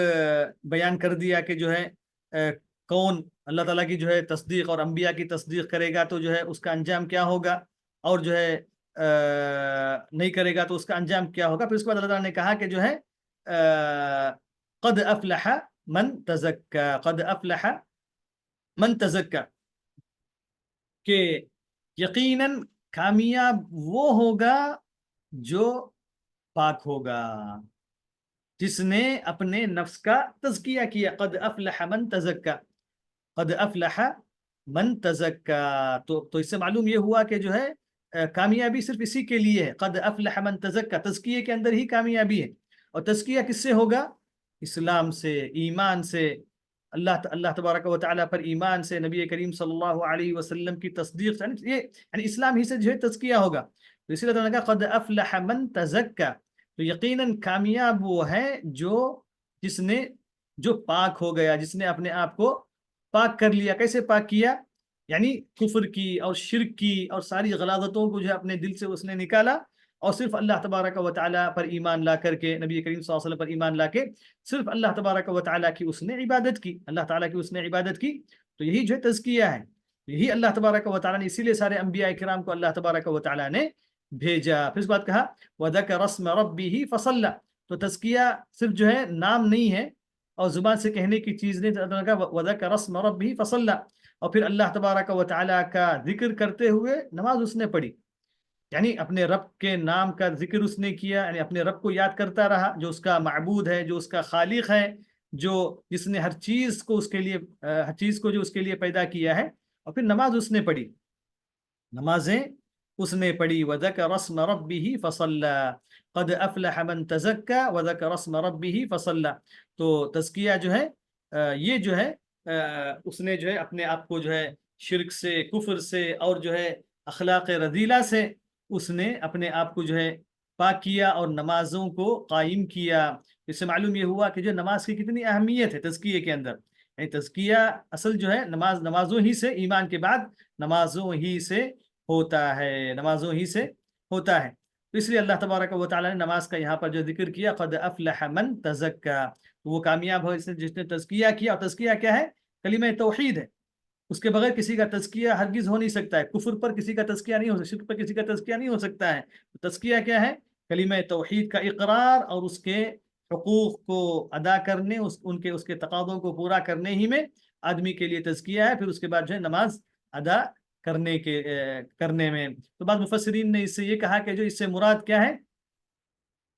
بیان کر دیا کہ جو ہے کون اللہ تعالیٰ کی جو ہے تصدیق اور انبیاء کی تصدیق کرے گا تو جو ہے اس کا انجام کیا ہوگا، اور جو ہے نہیں کرے گا تو اس کا انجام کیا ہوگا. پھر اس کے بعد اللہ تعالیٰ نے کہا کہ جو ہے قد افلح من تزکا، قد افلح من تزکا، کہ یقیناً کامیاب وہ ہوگا جو پاک ہوگا، جس نے اپنے نفس کا تزکیہ کیا. قد افلح من تزکا، قد افلح من تزکا، تو اس سے معلوم یہ ہوا کہ جو ہے کامیابی صرف اسی کے لیے ہے. قد افلح من تزکا، تزکیے کے اندر ہی کامیابی ہے. اور تزکیہ کس سے ہوگا؟ اسلام سے، ایمان سے، اللہ تبارک و تعالیٰ پر ایمان سے، نبی کریم صلی اللہ علیہ وسلم کی تصدیق سے، یعنی اسلام ہی سے جو ہے تزکیہ ہوگا. تو اسی لیے کہا قد افلح من تزکا، تو یقیناً کامیاب وہ ہے جس نے جو پاک ہو گیا، جس نے اپنے آپ کو پاک کر لیا. کیسے پاک کیا؟ یعنی کفر کی اور شرک کی اور ساری غلاظتوں کو جو ہے اپنے دل سے اس نے نکالا، اور صرف اللہ تبارک و تعالیٰ پر ایمان لا کر کے، نبی کریم صلی اللہ علیہ وسلم پر ایمان لا کے صرف اللہ تبارک و تعالیٰ کی اس نے عبادت کی، اللہ تعالیٰ کی اس نے عبادت کی. تو یہی جو ہے تزکیہ ہے، یہی اللہ تبارک و تعالیٰ نے، اسی لیے سارے انبیاء کرام کو اللہ تبارک و تعالیٰ نے بھیجا. پھر اس بات کہا وَذَكَرَ اسْمَ رَبِّهِ فَصَلَّى، تو تزکیہ صرف جو ہے نام نہیں ہے اور زبان سے کہنے کی چیز نہیں. وَذَكَرَ اسْمَ رَبِّهِ فَصَلَّى، اور پھر اللہ تبارک و تعالیٰ کا ذکر کرتے ہوئے نماز اس نے پڑھی. یعنی اپنے رب کے نام کا ذکر اس نے کیا، یعنی اپنے رب کو یاد کرتا رہا جو اس کا معبود ہے، جو اس کا خالق ہے، جس نے ہر چیز کو جو اس کے لیے پیدا کیا ہے. اور پھر نماز اس نے پڑھی، نمازیں اس نے پڑھی. وَذَكَرَ اسْمَ رَبِّهِ فَصَلَّى قَدْ أَفْلَحَ مَن تَزَكَّى وَذَكَرَ اسْمَ رَبِّهِ فَصَلَّى. تو تزکیہ جو ہے یہ جو ہے اس نے جو ہے اپنے آپ کو جو ہے شرک سے، کفر سے اور جو ہے اخلاق رذیلہ سے اس نے اپنے آپ کو جو ہے پاک کیا اور نمازوں کو قائم کیا. اس سے معلوم یہ ہوا کہ جو نماز کی کتنی اہمیت ہے تزکیے کے اندر. یعنی تزکیہ اصل جو ہے نمازوں ہی سے، ایمان کے بعد نمازوں ہی سے ہوتا ہے، نمازوں ہی سے ہوتا ہے۔ تو اس لیے اللہ تبارک و تعالیٰ نے نماز کا یہاں پر جو ذکر کیا، قد افلح من تزکا، وہ کامیاب ہو جس نے تزکیہ کیا۔ اور تزکیہ کیا ہے؟ کلمہ توحید ہے، اس کے بغیر کسی کا تزکیہ ہرگز ہو نہیں سکتا ہے، کفر پر کسی کا تزکیہ نہیں ہو سکتا، شرک پر کسی کا تزکیہ نہیں ہو سکتا ہے۔ تزکیہ کیا ہے؟ کلمہ توحید کا اقرار اور اس کے حقوق کو ادا کرنے، اس کے تقاضوں کو پورا کرنے ہی میں آدمی کے لیے تزکیہ ہے۔ پھر اس کے بعد جو ہے نماز ادا کرنے میں، تو بعض مفسرین نے اس سے یہ کہا کہ جو اس سے مراد کیا ہے،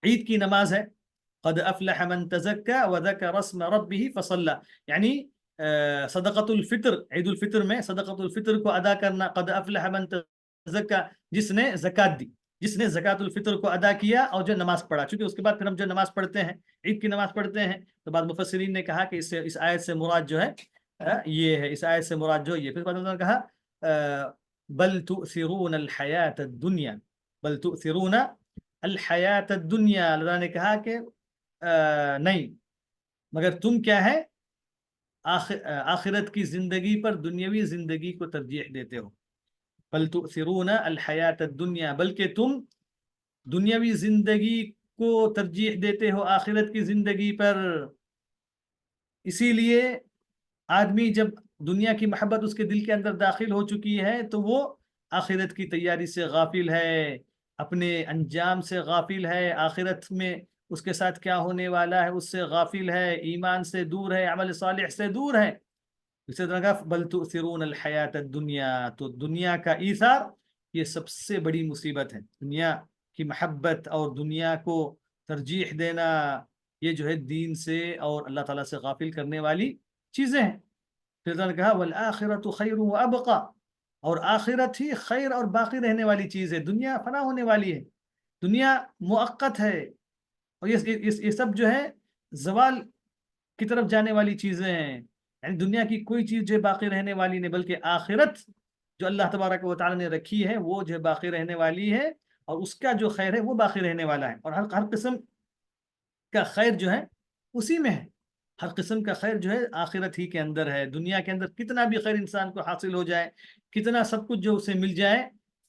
عید کی نماز ہے، قد افلح من تزکا وذکر اسم ربہ فصلی، یعنی صدقۃ الفطر، عید الفطر میں صدقۃ الفطر کو ادا کرنا، قد افلح من تزکا، جس نے زکوٰۃ دی، جس نے زکوٰۃ الفطر کو ادا کیا اور جو نماز پڑھا۔ چونکہ اس کے بعد پھر ہم جو نماز پڑھتے ہیں، عید کی نماز پڑھتے ہیں، تو بعض مفسرین نے کہا کہ اس آیت سے مراد جو ہے یہ ہے، اس آیت سے مراد جو یہ۔ پھر بعد نے کہا بل تؤثرون الحیات الدنیا، بل تؤثرون الحیات الدنیا، اللہ نے کہا کہ نہیں، مگر تم کیا ہے، آخرت کی زندگی پر دنیاوی زندگی کو ترجیح دیتے ہو۔ بل تؤثرون الحیات الدنیا، بلکہ تم دنیاوی زندگی کو ترجیح دیتے ہو آخرت کی زندگی پر۔ اسی لیے آدمی جب دنیا کی محبت اس کے دل کے اندر داخل ہو چکی ہے تو وہ آخرت کی تیاری سے غافل ہے، اپنے انجام سے غافل ہے، آخرت میں اس کے ساتھ کیا ہونے والا ہے اس سے غافل ہے، ایمان سے دور ہے، عمل صالح سے دور ہے۔ اسی طرح بل تؤثرون الحیات الدنیا، تو دنیا کا ایثار یہ سب سے بڑی مصیبت ہے، دنیا کی محبت اور دنیا کو ترجیح دینا، یہ جو ہے دین سے اور اللہ تعالیٰ سے غافل کرنے والی چیزیں ہیں۔ پھر نے کہا والآخرۃ خیر وابقا، اور آخرت ہی خیر اور باقی رہنے والی چیز ہے، دنیا فنا ہونے والی ہے، دنیا مؤقت ہے، اور یہ سب جو ہے زوال کی طرف جانے والی چیزیں ہیں۔ یعنی دنیا کی کوئی چیز جو باقی رہنے والی نہیں، بلکہ آخرت جو اللہ تبارک و تعالیٰ نے رکھی ہے وہ جو باقی رہنے والی ہے، اور اس کا جو خیر ہے وہ باقی رہنے والا ہے، اور ہر قسم کا خیر جو ہے اسی میں ہے، ہر قسم کا خیر جو ہے آخرت ہی کے اندر ہے۔ دنیا کے اندر کتنا بھی خیر انسان کو حاصل ہو جائے، کتنا سب کچھ جو اسے مل جائے،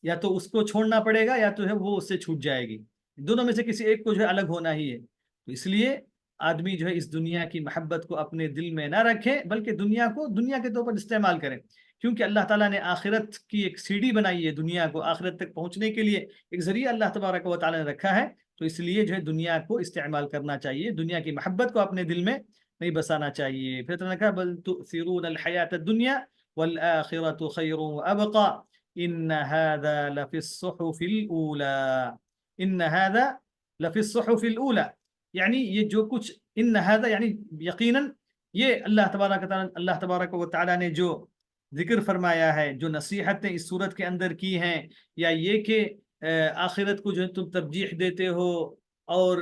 یا تو اس کو چھوڑنا پڑے گا یا تو ہے وہ اس سے چھوٹ جائے گی، دونوں میں سے کسی ایک کو جو ہے الگ ہونا ہی ہے۔ تو اس لیے آدمی جو ہے اس دنیا کی محبت کو اپنے دل میں نہ رکھے، بلکہ دنیا کو دنیا کے طور پر استعمال کرے، کیونکہ اللہ تعالیٰ نے آخرت کی ایک سیڑھی بنائی ہے، دنیا کو آخرت تک پہنچنے کے لیے ایک ذریعہ اللہ تبارک و تعالیٰ نے رکھا ہے، تو اس لیے جو ہے دنیا کو استعمال کرنا چاہیے، دنیا کی محبت کو اپنے دل میں نہیں بسانا چاہیے۔ پھر تو نے کہا بل تؤثرون الحیات الدنیا والآخرۃ خیر وابقا ان هذا لفی الصحف الاولى، ان هذا لفی الصحف الاولى، یعنی یہ جو کچھ، ان هذا یعنی یقیناً یہ اللہ تبارک و تعالیٰ نے جو ذکر فرمایا ہے، جو نصیحتیں اس صورت کے اندر کی ہیں، یا یہ کہ آخرت کو جو ہے تم ترجیح دیتے ہو اور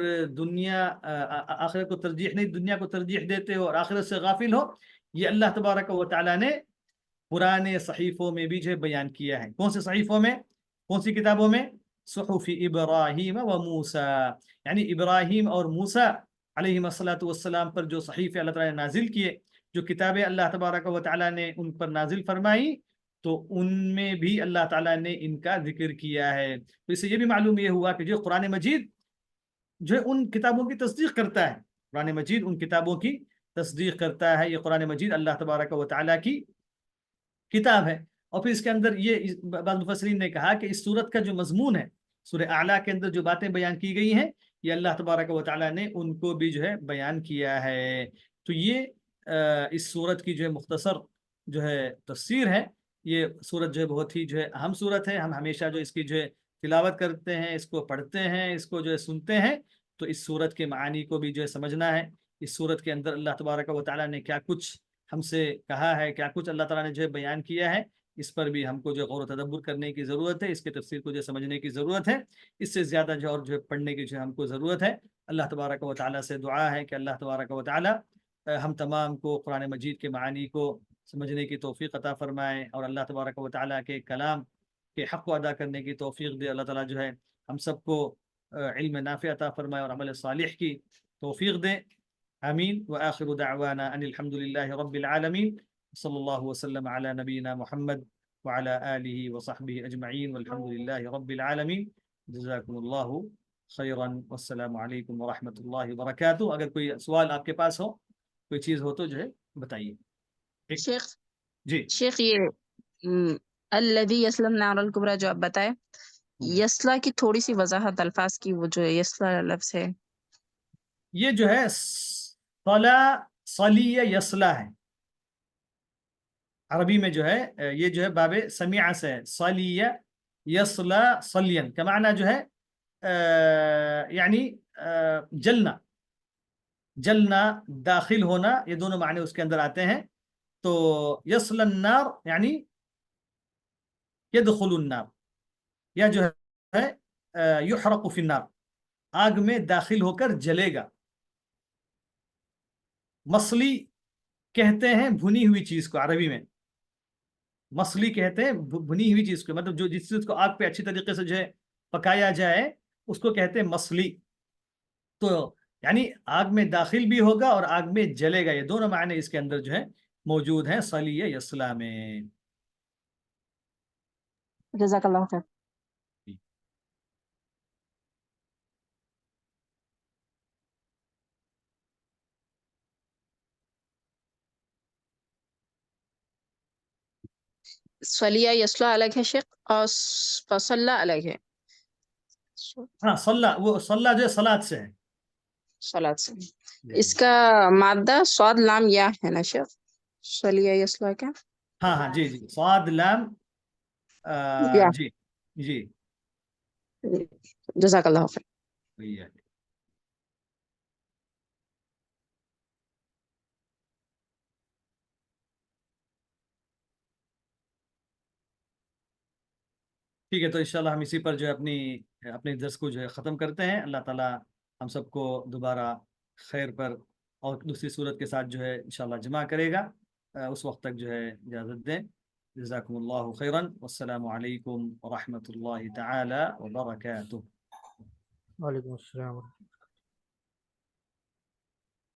آخرت کو ترجیح نہیں، دنیا کو ترجیح دیتے ہو اور آخرت سے غافل ہو، یہ اللہ تبارک و تعالیٰ نے پرانے صحیفوں میں بھی جو ہے بیان کیا ہے۔ کون سے صحیفوں میں، کون سی کتابوں میں؟ صحف ابراہیم و موسیٰ، یعنی ابراہیم اور موسیٰ علیہم الصلاۃ والسلام پر جو صحیفے اللہ تعالیٰ نے نازل کیے، جو کتابیں اللہ تبارک و تعالیٰ نے ان پر نازل فرمائی، تو ان میں بھی اللہ تعالیٰ نے ان کا ذکر کیا ہے۔ تو اس سے یہ بھی معلوم یہ ہوا کہ جو قرآن مجید جو ہے ان کتابوں کی تصدیق کرتا ہے، قرآن مجید ان کتابوں کی تصدیق کرتا ہے، یہ قرآن مجید اللہ تبارک و تعالیٰ کی کتاب ہے۔ اور پھر اس کے اندر یہ بعض مفسرین نے کہا کہ اس سورت کا جو مضمون ہے، سورہ اعلیٰ کے اندر جو باتیں بیان کی گئی ہیں، یہ اللہ تبارک و تعالیٰ نے ان کو بھی جو ہے بیان کیا ہے۔ تو یہ اس سورت کی جو ہے مختصر جو ہے تفسیر ہے۔ یہ سورت جو ہے بہت ہی جو ہے اہم سورت ہے، ہم ہمیشہ جو اس کی جو ہے تلاوت کرتے ہیں، اس کو پڑھتے ہیں، اس کو جو ہے سنتے ہیں، تو اس سورت کے معانی کو بھی جو ہے سمجھنا ہے۔ اس سورت کے اندر اللہ تبارک و تعالیٰ نے کیا کچھ ہم سے کہا ہے، کیا کچھ اللہ تعالیٰ نے جو ہے بیان کیا ہے، اس پر بھی ہم کو جو غور و تدبر کرنے کی ضرورت ہے، اس کے تفسیر کو جو سمجھنے کی ضرورت ہے، اس سے زیادہ جو اور جو ہے پڑھنے کی جو ہے ہم کو ضرورت ہے۔ اللہ تبارک و تعالیٰ سے دعا ہے کہ اللہ تبارک و تعالیٰ ہم تمام کو قرآن مجید کے معانی کو سمجھنے کی توفیق عطا فرمائے، اور اللہ تبارک و تعالیٰ کے کلام کے حق کو ادا کرنے کی توفیق دے۔ اللہ تعالیٰ جو ہے ہم سب کو علم نافع عطا فرمائے اور عمل صالح کی توفیق دے۔ آمین. وآخر دعوانا ان الحمد للہ رب العالمین. صلی اللہ وسلم علی نبینا محمد وعلى آلہ وصحبہ اجمعین والحمد للہ رب العالمین. جزاکم اللہ خیرا والسلام علیکم ورحمۃ اللہ وبرکاتہ. اگر کوئی سوال آپ کے پاس ہو، کوئی چیز ہو تو جو ہے بتائیے. شیخ جی شیخ یہ الذی یسلم نار الکبریٰ جو آپ بتائے، یسلا کی تھوڑی سی وضاحت الفاظ کی، وہ جو یسلا لفظ ہے. یہ جو ہے صلا صلی یصلا ہے عربی میں، جو ہے یہ جو ہے باب سمیع سے ہے. صلی یصلا صلین کا معنی جو ہے یعنی جلنا، جلنا، داخل ہونا، یہ دونوں معنی اس کے اندر آتے ہیں. تو یصل النار یعنی یدخل النار، یا جو ہے یحرق فی النار، آگ میں داخل ہو کر جلے گا. مصلی کہتے ہیں بھنی ہوئی چیز کو، عربی میں مصلی کہتے ہیں بھنی ہوئی چیز کو، مطلب جو جس چیز کو آگ پہ اچھی طریقے سے جو ہے پکایا جائے اس کو کہتے ہیں مصلی. تو یعنی آگ میں داخل بھی ہوگا اور آگ میں جلے گا، یہ دونوں معنی اس کے اندر جو ہے موجود ہیں صلی یصلا میں. جزاک اللہ خیر. صلیہ یسلا الگ ہے شیخ، اور فصلہ الگ ہے. ہاں صلی، وہ صلی جو ہے صلاۃ سے ہے. صلاۃ سے اس کا مادہ صاد لام یا ہے نا شیخ، صلیہ یسلا کا. ہاں ہاں جی جی، صاد لام یا جی جی. جزاک اللہ خیر. ٹھیک ہے، تو انشاءاللہ ہم اسی پر جو ہے اپنے درس کو جو ہے ختم کرتے ہیں. اللہ تعالیٰ ہم سب کو دوبارہ خیر پر اور دوسری صورت کے ساتھ جو ہے انشاءاللہ جمع کرے گا. اس وقت تک جو ہے اجازت دیں. جزاکم اللہ خیرا والسلام علیکم ورحمۃ اللہ تعالی وبرکاتہ. وعلیکم السلام.